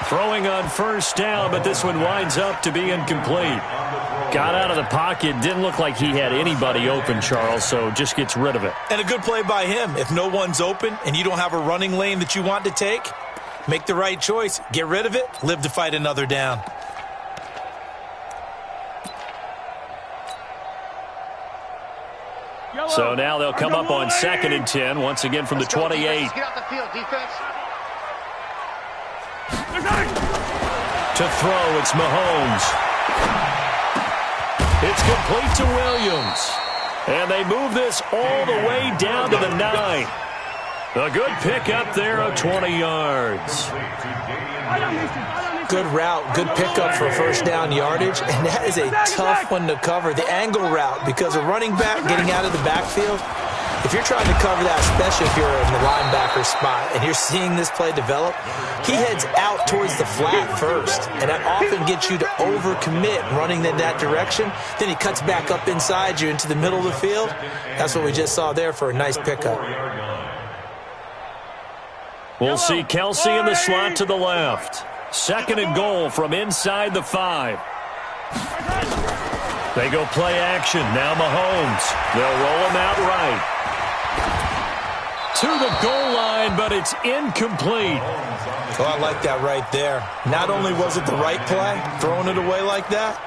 Throwing on first down, but this one winds up to be incomplete. Got out of the pocket, didn't look like he had anybody open, Charles, so just gets rid of it. And a good play by him. If no one's open and you don't have a running lane that you want to take, make the right choice. Get rid of it, live to fight another down. So now they'll come up on 2nd and 10, once again from the 28. Get out the field, defense. To throw, it's Mahomes. It's complete to Williams. And they move this all the way down to the 9. A good pick up there of 20 yards. Good route, good pickup for first down yardage, and that is a tough one to cover, the angle route, because a running back getting out of the backfield, If you're trying to cover that, especially if you're in the linebacker spot and you're seeing this play develop, he heads out towards the flat first, and that often gets you to overcommit running in that direction. Then he cuts back up inside you into the middle of the field. That's what we just saw there for a nice pickup. We'll see Kelsey in the slot to the left. 2nd and goal from inside the 5. They go play action. Now Mahomes. They'll roll him out right. To the goal line, but it's incomplete. Oh, I like that right there. Not only was it the right play, throwing it away like that,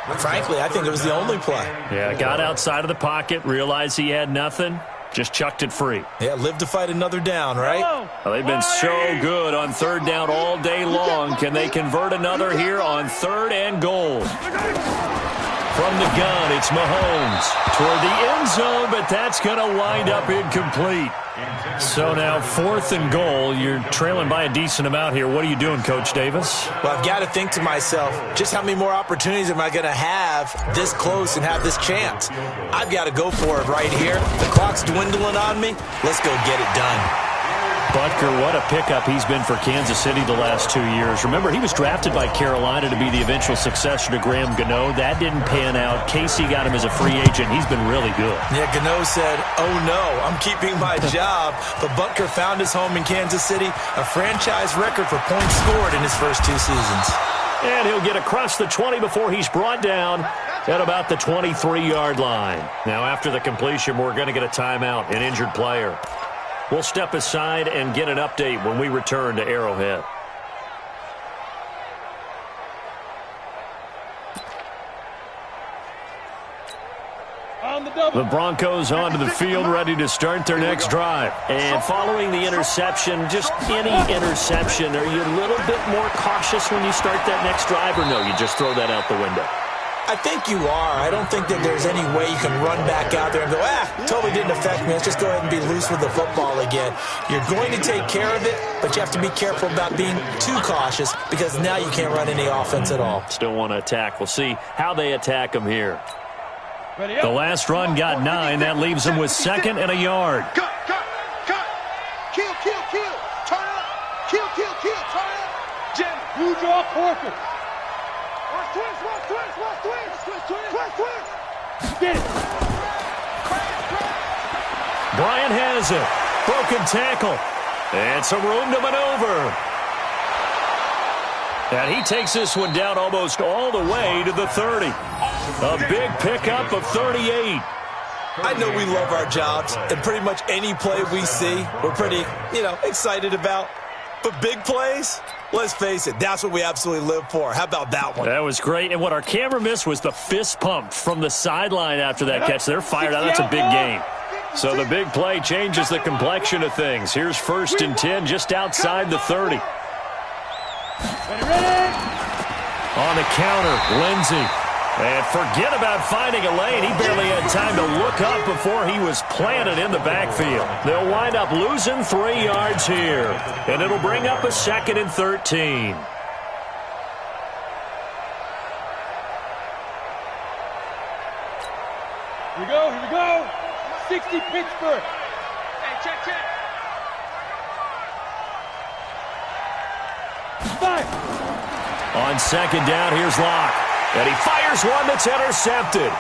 but frankly, I think it was the only play. Yeah, got outside of the pocket, realized he had nothing, just chucked it free. Yeah, live to fight another down, right? Well, they've been so good on 3rd down all day long. Can they convert another here on 3rd and goal? From the gun, it's Mahomes toward the end zone, but that's going to wind up incomplete. So now 4th and goal. You're trailing by a decent amount here. What are you doing, Coach Davis? Well, I've got to think to myself, just how many more opportunities am I going to have this close and have this chance? I've got to go for it right here. The clock's dwindling on me. Let's go get it done. Butker, what a pickup he's been for Kansas City the last 2 years. Remember, he was drafted by Carolina to be the eventual successor to Graham Gano. That didn't pan out. Casey got him as a free agent. He's been really good. Yeah, Gano said, oh no, I'm keeping my job. But Butker found his home in Kansas City, a franchise record for points scored in his first 2 seasons. And he'll get across the 20 before he's brought down at about the 23-yard line. Now, after the completion, we're going to get a timeout, an injured player. We'll step aside and get an update when we return to Arrowhead. The Broncos onto the field, ready to start their next drive. And following the interception, just any interception, are you a little bit more cautious when you start that next drive, or no, you just throw that out the window? I think you are. I don't think that there's any way you can run back out there and go, totally didn't affect me. Let's just go ahead and be loose with the football again. You're going to take care of it, but you have to be careful about being too cautious because now you can't run any offense at all. Still want to attack. We'll see how they attack them here. The last run got 9. That leaves them with 2nd and a yard. Cut. Kill. Turn it up. Kill. Turn it up. Jim. You draw corker. Twist. Get it. Bryant has it. Broken tackle. And some room to maneuver. And he takes this one down almost all the way to the 30. A big pickup of 38. I know we love our jobs, and pretty much any play we see, we're pretty, excited about. But big plays, let's face it, that's what we absolutely live for. How about that one? That was great. And what our camera missed was the fist pump from the sideline after that catch. They're fired out. That's a big game. So the big play changes the complexion of things. Here's 1st and 10 just outside the 30. Ready. On the counter, Lindsey. And forget about finding a lane. He barely had time to look up before he was planted in the backfield. They'll wind up losing 3 yards here. And it'll bring up a 2nd and 13. Here we go. 60 Pittsburgh. Hey, check. 5. On 2nd down, here's Locke. And he fires one that's intercepted.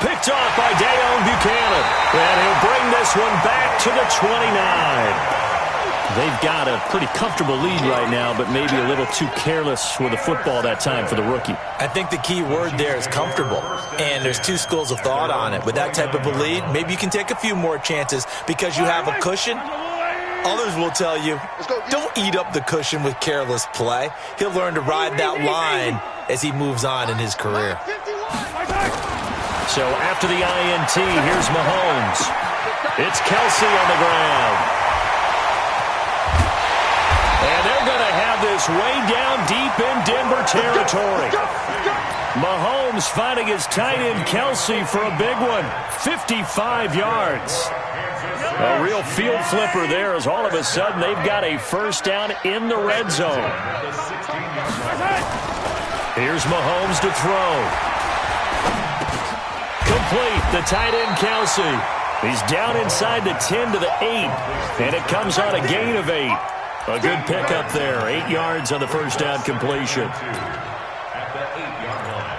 Picked off by Dayon Buchanan. And he'll bring this one back to the 29. They've got a pretty comfortable lead right now, but maybe a little too careless with the football that time for the rookie. I think the key word there is comfortable. And there's 2 schools of thought on it. With that type of a lead, maybe you can take a few more chances because you have a cushion. Others will tell you, don't eat up the cushion with careless play. He'll learn to ride that line as he moves on in his career. So after the INT, here's Mahomes. It's Kelsey on the ground. And they're going to have this way down deep in Denver territory. Mahomes finding his tight end Kelsey for a big one. 55 yards. A real field flipper there as all of a sudden they've got a 1st down in the red zone. Here's Mahomes to throw. Complete, the tight end Kelsey. He's down inside the 10 to the 8, and it comes on a gain of 8. A good pickup there. 8 yards on the first down completion. At the 8-yard line.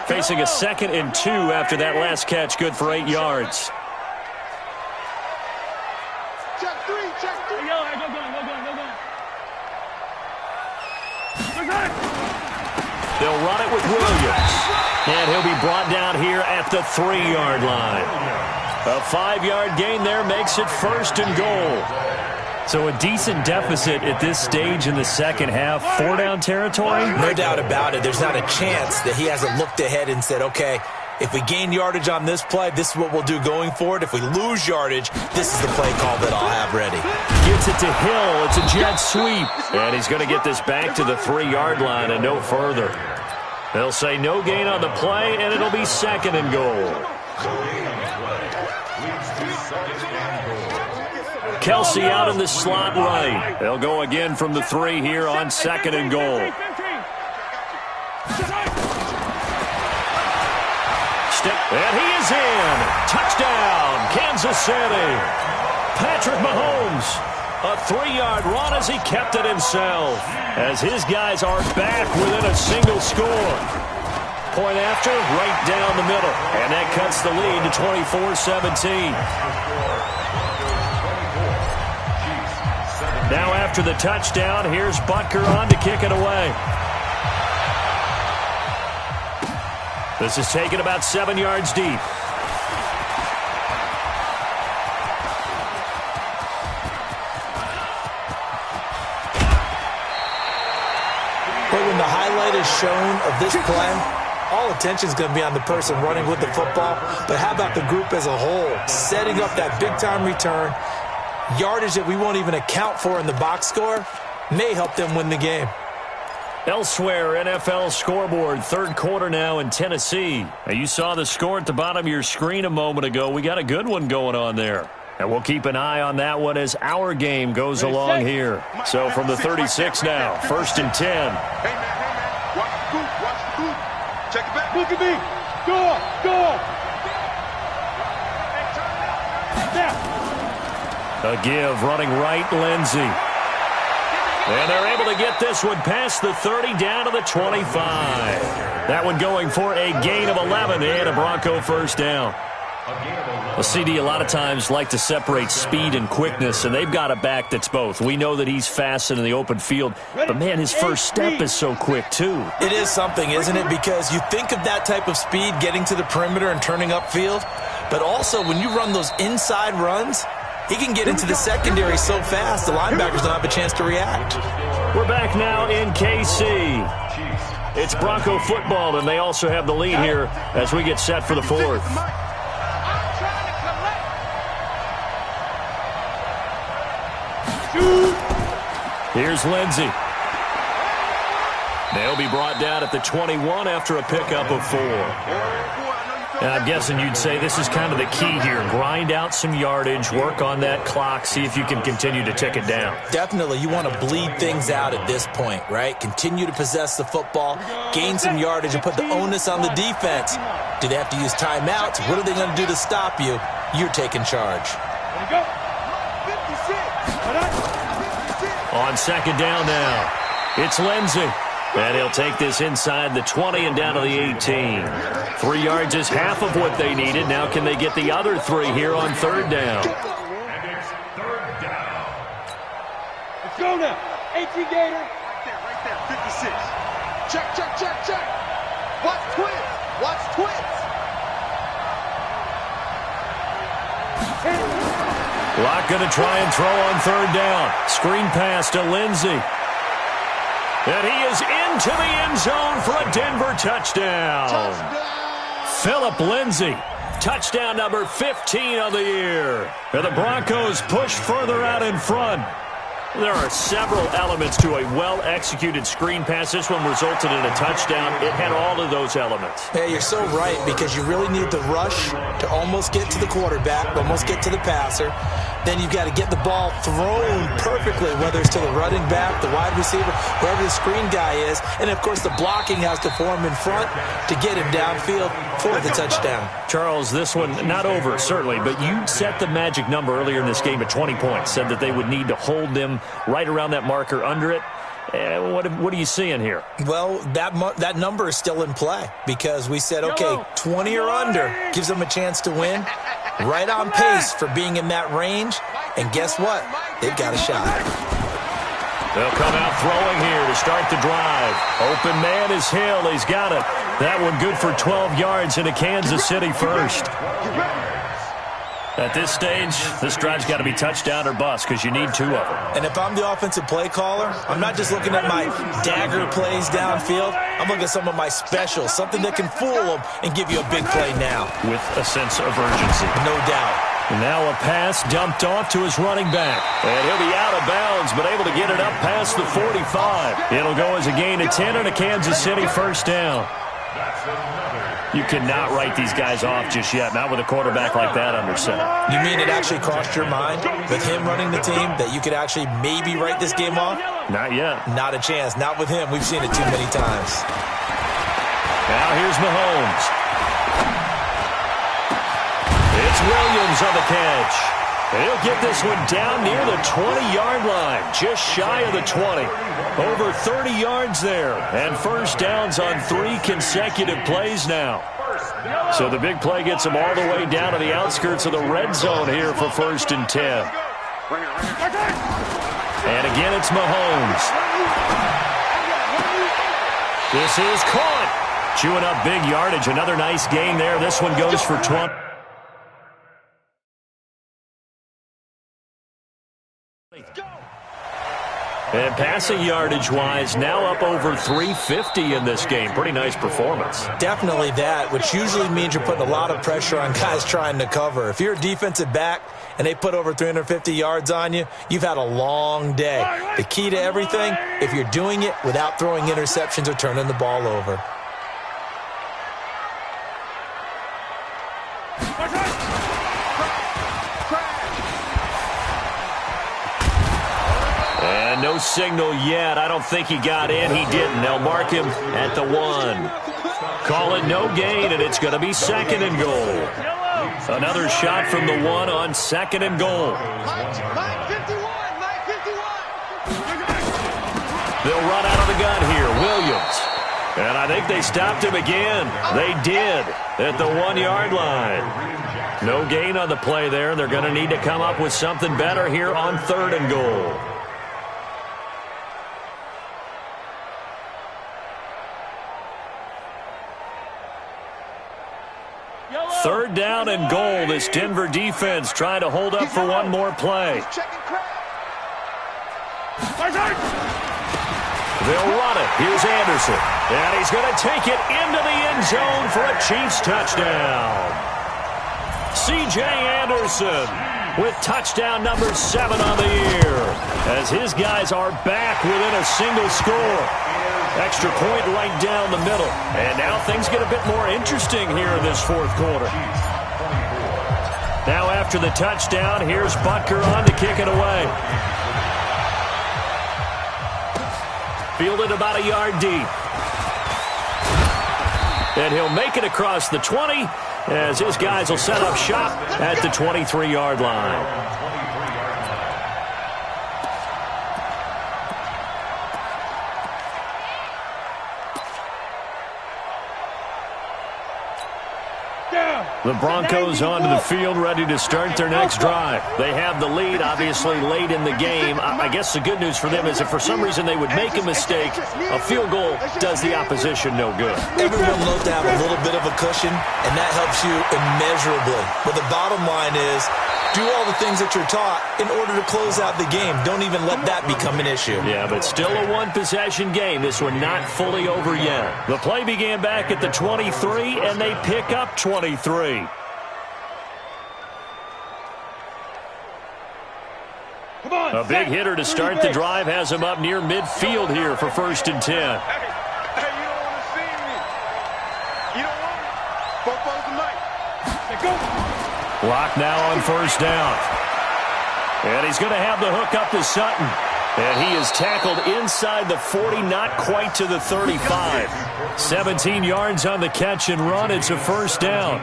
Facing a 2nd and 2 after that last catch, good for 8 yards. Check 3, check 3. Go going. They'll run it with Williams. And he'll be brought down here at the 3-yard line. A 5-yard gain there makes it 1st and goal. So a decent deficit at this stage in the second half. 4-down territory? No doubt about it. There's not a chance that he hasn't looked ahead and said, okay, if we gain yardage on this play, this is what we'll do going forward. If we lose yardage, this is the play call that I'll have ready. Gets it to Hill. It's a jet sweep. And he's going to get this back to the 3-yard line and no further. They'll say no gain on the play, and it'll be 2nd and goal. Kelsey out in the slot right. They'll go again from the 3 here on 2nd and goal. And he is in. Touchdown, Kansas City. Patrick Mahomes, a 3-yard run as he kept it himself. As his guys are back within a single score. Point after, right down the middle. And that cuts the lead to 24-17. Now after the touchdown, here's Butker on to kick it away. This is taken about 7 yards deep. But when the highlight is shown of this play, all attention is going to be on the person running with the football. But how about the group as a whole? Setting up that big-time return, yardage that we won't even account for in the box score, may help them win the game. Elsewhere, NFL scoreboard, 3rd quarter now in Tennessee. Now, you saw the score at the bottom of your screen a moment ago. We got a good one going on there. And we'll keep an eye on that one as our game goes along here. So from the 36 now, 1st and 10. Hey, man, watch the scoop, watch the scoop. Check it back. Look at me. Go. A give, running right, Lindsey. And they're able to get this one past the 30 down to the 25. That one going for a gain of 11 and a Bronco 1st down. Well, CD a lot of times like to separate speed and quickness, and they've got a back that's both. We know that he's fast and in the open field, but, man, his first step is so quick, too. It is something, isn't it? Because you think of that type of speed getting to the perimeter and turning upfield, but also when you run those inside runs, he can get into the secondary so fast, the linebackers don't have a chance to react. We're back now in KC. It's Bronco football, and they also have the lead here as we get set for the 4th. Here's Lindsey. They'll be brought down at the 21 after a pickup of 4. And I'm guessing you'd say this is kind of the key here. Grind out some yardage, work on that clock, see if you can continue to tick it down. Definitely. You want to bleed things out at this point, right? Continue to possess the football, gain some yardage, and put the onus on the defense. Do they have to use timeouts? What are they going to do to stop you? You're taking charge. There you go. 56. On 2nd down now, it's Lindsey. And he'll take this inside the 20 and down to the 18. 3 yards is half of what they needed. Now can they get the other 3 here on 3rd down? And it's 3rd down. Let's go now. 18 Gator. Right there, 56. Check. Watch twins. Locke going to try and throw on 3rd down. Screen pass to Lindsey. And he is into the end zone for a Denver touchdown. Phillip Lindsey, touchdown number 15 of the year. And the Broncos push further out in front. There are several elements to a well-executed screen pass. This one resulted in a touchdown. It had all of those elements. Yeah, you're so right, because you really need the rush to almost get to the quarterback, almost get to the passer. Then you've got to get the ball thrown perfectly, whether it's to the running back, the wide receiver, wherever the screen guy is. And, of course, the blocking has to form in front to get him downfield for the touchdown. Charles, this one not over, certainly, but you set the magic number earlier in this game at 20 points, said that they would need to hold them right around that marker under it. What are you seeing here? Well, that number is still in play, because we said, okay, 20 or under gives them a chance to win. Right on pace for being in that range. And guess what? They've got a shot. They'll come out throwing here to start the drive. Open man is Hill. He's got it. That one good for 12 yards into Kansas City first. At this stage, this drive's got to be touchdown or bust, because you need two of them. And if I'm the offensive play caller, I'm not just looking at my dagger plays downfield. I'm looking at some of my specials, something that can fool them and give you a big play now. With a sense of urgency. No doubt. And now a pass dumped off to his running back. And he'll be out of bounds, but able to get it up past the 45. It'll go as a gain of 10 and a Kansas City first down. You cannot write these guys off just yet, not with a quarterback like that under center. You mean it actually crossed your mind with him running the team that you could actually maybe write this game off? Not yet. Not a chance. Not with him. We've seen it too many times. Now here's Mahomes. It's Williams on the catch. He'll get this one down near the 20-yard line, just shy of the 20. Over 30 yards there, and first downs on 3 consecutive plays now. So the big play gets them all the way down to the outskirts of the red zone here for 1st and 10. And again, it's Mahomes. This is caught. Chewing up big yardage. Another nice gain there. This one goes for 20. And passing yardage-wise, now up over 350 in this game. Pretty nice performance. Definitely that, which usually means you're putting a lot of pressure on guys trying to cover. If you're a defensive back and they put over 350 yards on you, you've had a long day. The key to everything, if you're doing it without throwing interceptions or turning the ball over. And no signal yet. I don't think he got in. He didn't. They'll mark him at the 1. Call it no gain, and it's going to be 2nd and goal. Another shot from the 1 on 2nd and goal. They'll run out of the gun here. Williams. And I think they stopped him again. They did at the 1-yard line. No gain on the play there. They're going to need to come up with something better here on 3rd and goal. Third down and goal. This Denver defense trying to hold up for one more play. They'll run it. Here's Anderson. And he's going to take it into the end zone for a Chiefs touchdown. C.J. Anderson with touchdown number 7 on the year, as his guys are back within a single score. Extra point right down the middle. And now things get a bit more interesting here in this 4th quarter. Now after the touchdown, here's Butker on to kick it away. Fielded about a yard deep. And he'll make it across the 20 as his guys will set up shop at the 23-yard line. The Broncos onto the field, ready to start their next drive. They have the lead, obviously, late in the game. I guess the good news for them is if for some reason they would make a mistake, a field goal does the opposition no good. Everyone loves to have a little bit of a cushion, and that helps you immeasurably. But the bottom line is, do all the things that you're taught in order to close out the game. Don't even let that become an issue. Yeah, but still a one-possession game. This one not fully over yet. The play began back at the 23, and they pick up 23. Come on. A big hitter to start the drive has him up near midfield here for 1st and 10. Hey, you don't want to see me. You don't want me. Football's the night. Block now on 1st down. And he's going to have the hook up to Sutton. And he is tackled inside the 40, not quite to the 35. 17 yards on the catch and run. It's a 1st down.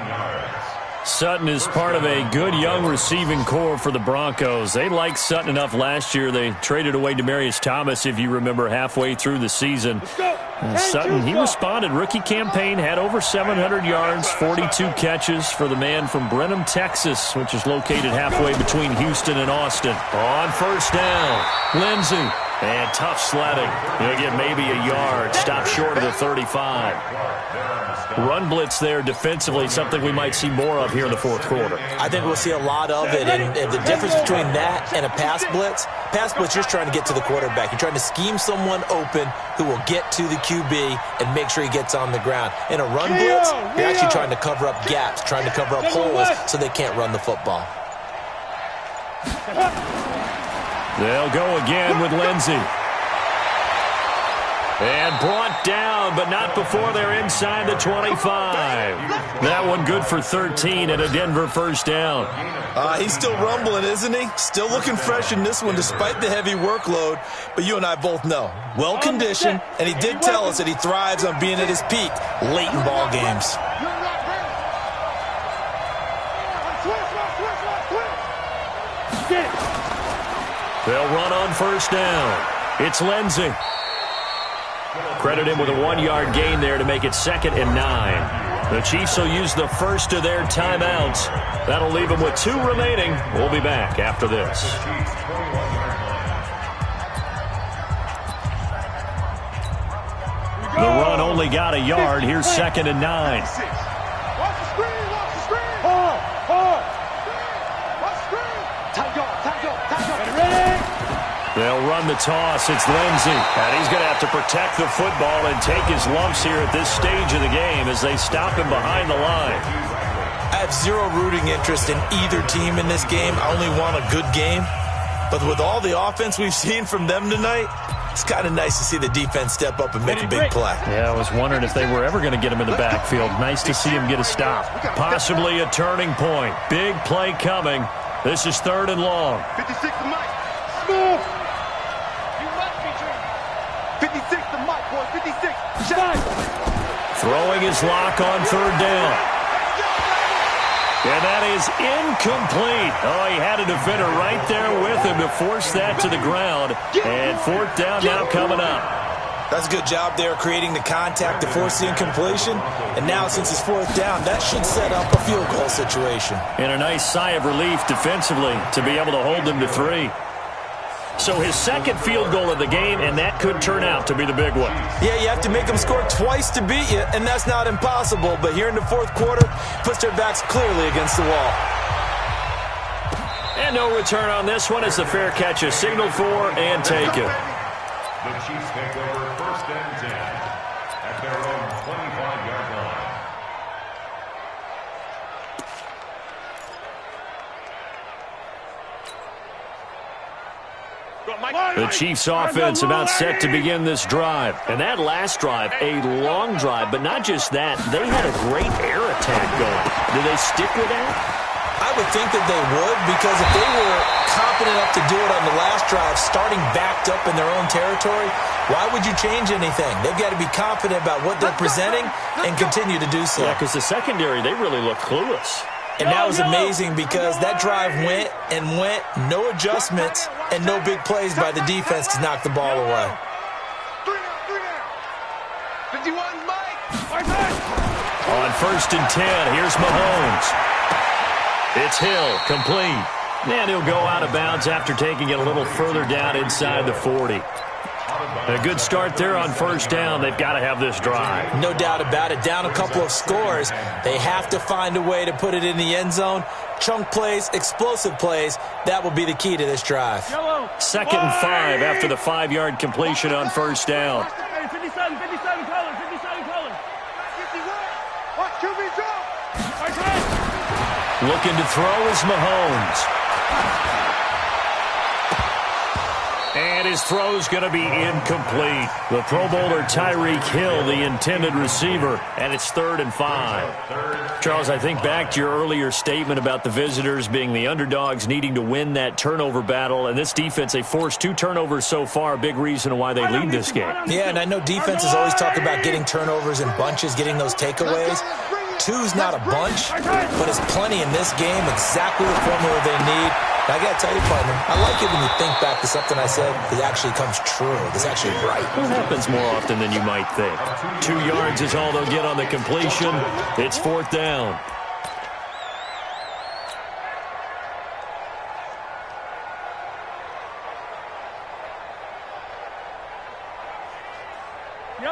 Sutton is part of a good young receiving core for the Broncos. They liked Sutton enough last year. They traded away Demaryius Thomas, if you remember, halfway through the season. Sutton, he responded. Rookie campaign, had over 700 yards, 42 catches for the man from Brenham, Texas, which is located halfway between Houston and Austin. On 1st down, Lindsey. And tough sledding. He'll get maybe a yard. Stop short of the 35. Run blitz there defensively, something we might see more of here in the 4th quarter. I think we'll see a lot of it. And the difference between that and a pass blitz, you're trying to get to the quarterback. You're trying to scheme someone open who will get to the QB and make sure he gets on the ground. In a run blitz, you're actually trying to cover up gaps, trying to cover up holes so they can't run the football. They'll go again with Lindsey. And brought down, but not before they're inside the 25. That one good for 13 and a Denver 1st down. He's still rumbling, isn't he? Still looking fresh in this one despite the heavy workload. But you and I both know, well-conditioned, and he did tell us that he thrives on being at his peak late in ball games. They'll run on 1st down. It's Lindsey. Credit him with a 1-yard gain there to make it 2nd and 9. The Chiefs will use the first of their timeouts. That'll leave them with 2 remaining. We'll be back after this. The run only got a yard. Here's 2nd and 9. Watch the screen, watch the screen. Hard. Watch the screen. Tight guard. Ready? They'll run the toss. It's Lindsey. And he's going to have to protect the football and take his lumps here at this stage of the game as they stop him behind the line. I have zero rooting interest in either team in this game. I only want a good game. But with all the offense we've seen from them tonight, it's kind of nice to see the defense step up and make a big play. Yeah, I was wondering if they were ever going to get him in the backfield. Nice to see him get a stop. Possibly a turning point. Big play coming. This is 3rd and long. 56 to Mike. Smooth. You must be dreaming. 56 to Mike, boy. 56. Shot. Throwing his lock on 3rd down. And that is incomplete. Oh, he had a defender right there with him to force that to the ground. And 4th down now coming up. That's a good job there creating the contact to force the incompletion. And now since it's 4th down, that should set up a field goal situation. And a nice sigh of relief defensively to be able to hold them to 3. So his 2nd field goal of the game, and that could turn out to be the big one. Yeah, you have to make them score twice to beat you, and that's not impossible. But here in the 4th quarter, puts their backs clearly against the wall. And no return on this one as the fair catch is signaled for and taken. The Chiefs take over 1st and 10 at their own 25-yard line. The Chiefs offense about set to begin this drive. And that last drive, a long drive, but not just that. They had a great air attack going. Do they stick with that? I would think that they would, because if they were confident enough to do it on the last drive, starting backed up in their own territory, why would you change anything? They've got to be confident about what they're presenting and continue to do so. Yeah, because the secondary, they really look clueless. And that was amazing because that drive went and went, no adjustments, and no big plays by the defense to knock the ball away. 51, Mike. On 1st and 10, here's Mahomes. It's Hill, complete. And he'll go out of bounds after taking it a little further down inside the 40. A good start there on 1st down. They've got to have this drive. No doubt about it. Down a couple of scores. They have to find a way to put it in the end zone. Chunk plays, explosive plays. That will be the key to this drive. 2nd and 5 after the 5-yard completion on 1st down. 57 colors. Watch QB drop. Looking to throw is Mahomes. And his throw's going to be incomplete. The Pro Bowler Tyreek Hill, the intended receiver, and it's 3rd and 5. Charles, I think back to your earlier statement about the visitors being the underdogs needing to win that turnover battle, and this defense, they forced 2 turnovers so far, a big reason why they lead this game. Yeah, and I know defenses always talk about getting turnovers in bunches, getting those takeaways. 2's not a bunch, but it's plenty in this game, exactly the formula they need. I got to tell you, partner, I like it when you think back to something I said that actually comes true. It's actually right. It happens more often than you might think. 2 yards is all they'll get on the completion. It's 4th down.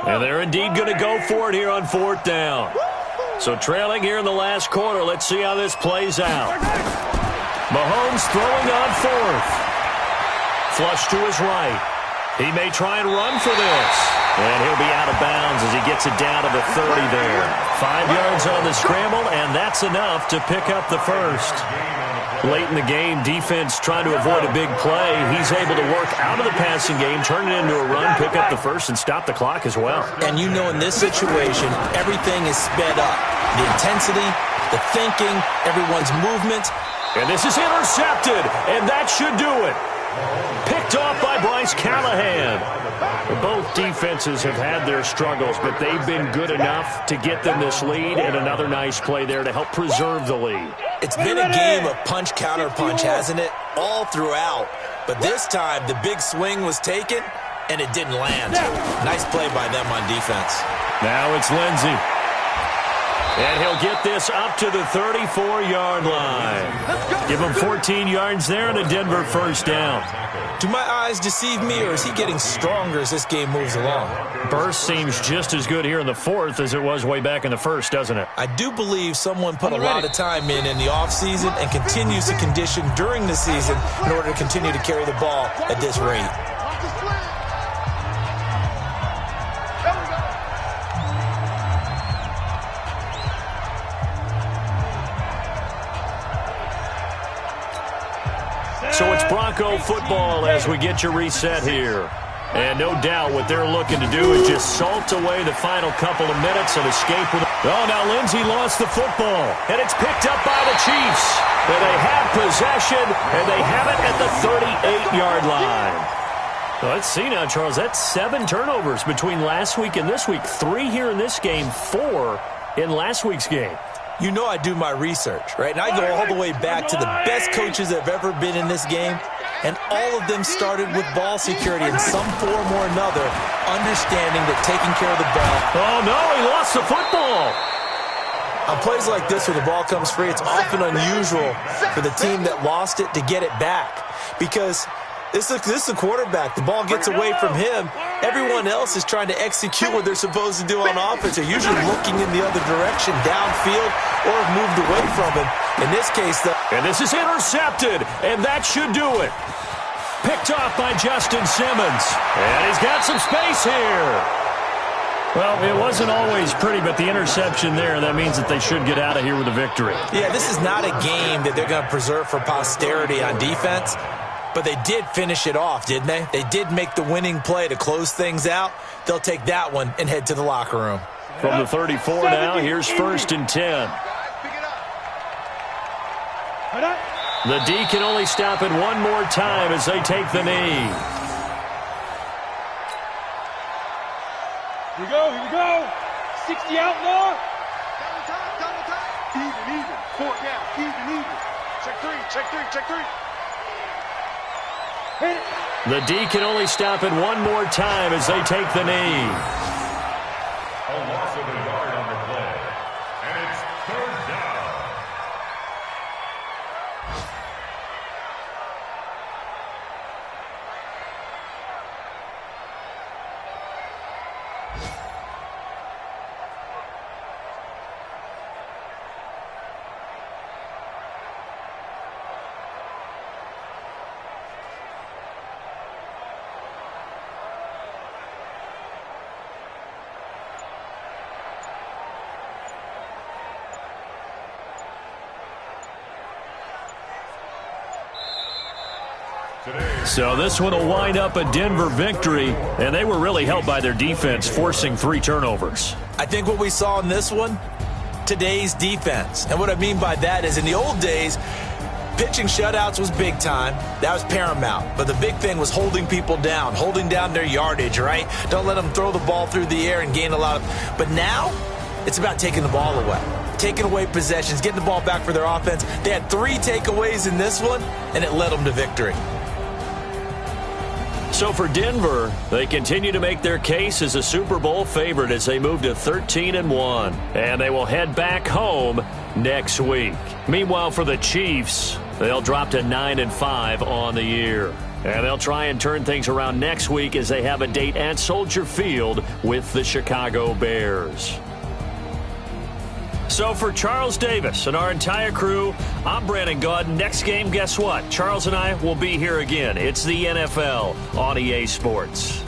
And they're indeed going to go for it here on 4th down. So trailing here in the last quarter, let's see how this plays out. Mahomes throwing on 4th. Flush to his right. He may try and run for this. And he'll be out of bounds as he gets it down to the 30 there. 5 yards on the scramble, and that's enough to pick up the first. Late in the game, defense trying to avoid a big play. He's able to work out of the passing game, turn it into a run, pick up the first, and stop the clock as well. And you know in this situation, everything is sped up. The intensity, the thinking, everyone's movement. And this is intercepted, and that should do it. Picked off by Bryce Callahan. Both defenses have had their struggles, but they've been good enough to get them this lead, and another nice play there to help preserve the lead. It's been a game of punch-counter-punch, hasn't it? All throughout. But this time, the big swing was taken, and it didn't land. Nice play by them on defense. Now it's Lindsey. And he'll get this up to the 34-yard line. Give him 14 yards there and a Denver first down. Do my eyes deceive me, or is he getting stronger as this game moves along? Burst seems just as good here in the 4th as it was way back in the 1st, doesn't it? I do believe someone put a lot of time in the offseason and continues to condition during the season in order to continue to carry the ball at this rate. So it's Bronco football as we get you reset here. And no doubt what they're looking to do is just salt away the final couple of minutes and escape with it. Oh, now Lindsey lost the football, and it's picked up by the Chiefs. And they have possession, and they have it at the 38-yard line. Well, let's see now, Charles. That's 7 turnovers between last week and this week. 3 here in this game, 4 in last week's game. You know I do my research, right? And I go all the way back to the best coaches that have ever been in this game, and all of them started with ball security in some form or another, understanding that taking care of the ball. Oh, no, he lost the football. On plays like this where the ball comes free, it's often unusual for the team that lost it to get it back because this is the quarterback. The ball gets away from him. Everyone else is trying to execute what they're supposed to do on offense. They're usually looking in the other direction, downfield, or have moved away from him. In this case, though. And this is intercepted, and that should do it. Picked off by Justin Simmons. And he's got some space here. Well, it wasn't always pretty, but the interception there, that means that they should get out of here with a victory. Yeah, this is not a game that they're going to preserve for posterity on defense. But they did finish it off, didn't they? They did make the winning play to close things out. They'll take that one and head to the locker room. From the 34 now, here's 1st and 10. The D can only stop it one more time as they take the knee. Here we go, here we go. 60 out more. Even. 4 down. Even. Check 3. The D can only stop it one more time as they take the knee. A loss of a yard on the play. And it's 3rd down. So this one will wind up a Denver victory, and they were really helped by their defense, forcing 3 turnovers. I think what we saw in this one, today's defense. And what I mean by that is in the old days, pitching shutouts was big time. That was paramount. But the big thing was holding people down, holding down their yardage, right? Don't let them throw the ball through the air and gain a lot of... But now, it's about taking the ball away. Taking away possessions, getting the ball back for their offense. They had 3 takeaways in this one, and it led them to victory. So for Denver, they continue to make their case as a Super Bowl favorite as they move to 13-1. And they will head back home next week. Meanwhile, for the Chiefs, they'll drop to 9-5 on the year. And they'll try and turn things around next week as they have a date at Soldier Field with the Chicago Bears. So for Charles Davis and our entire crew, I'm Brandon Gaudin. Next game, guess what? Charles and I will be here again. It's the NFL on EA Sports.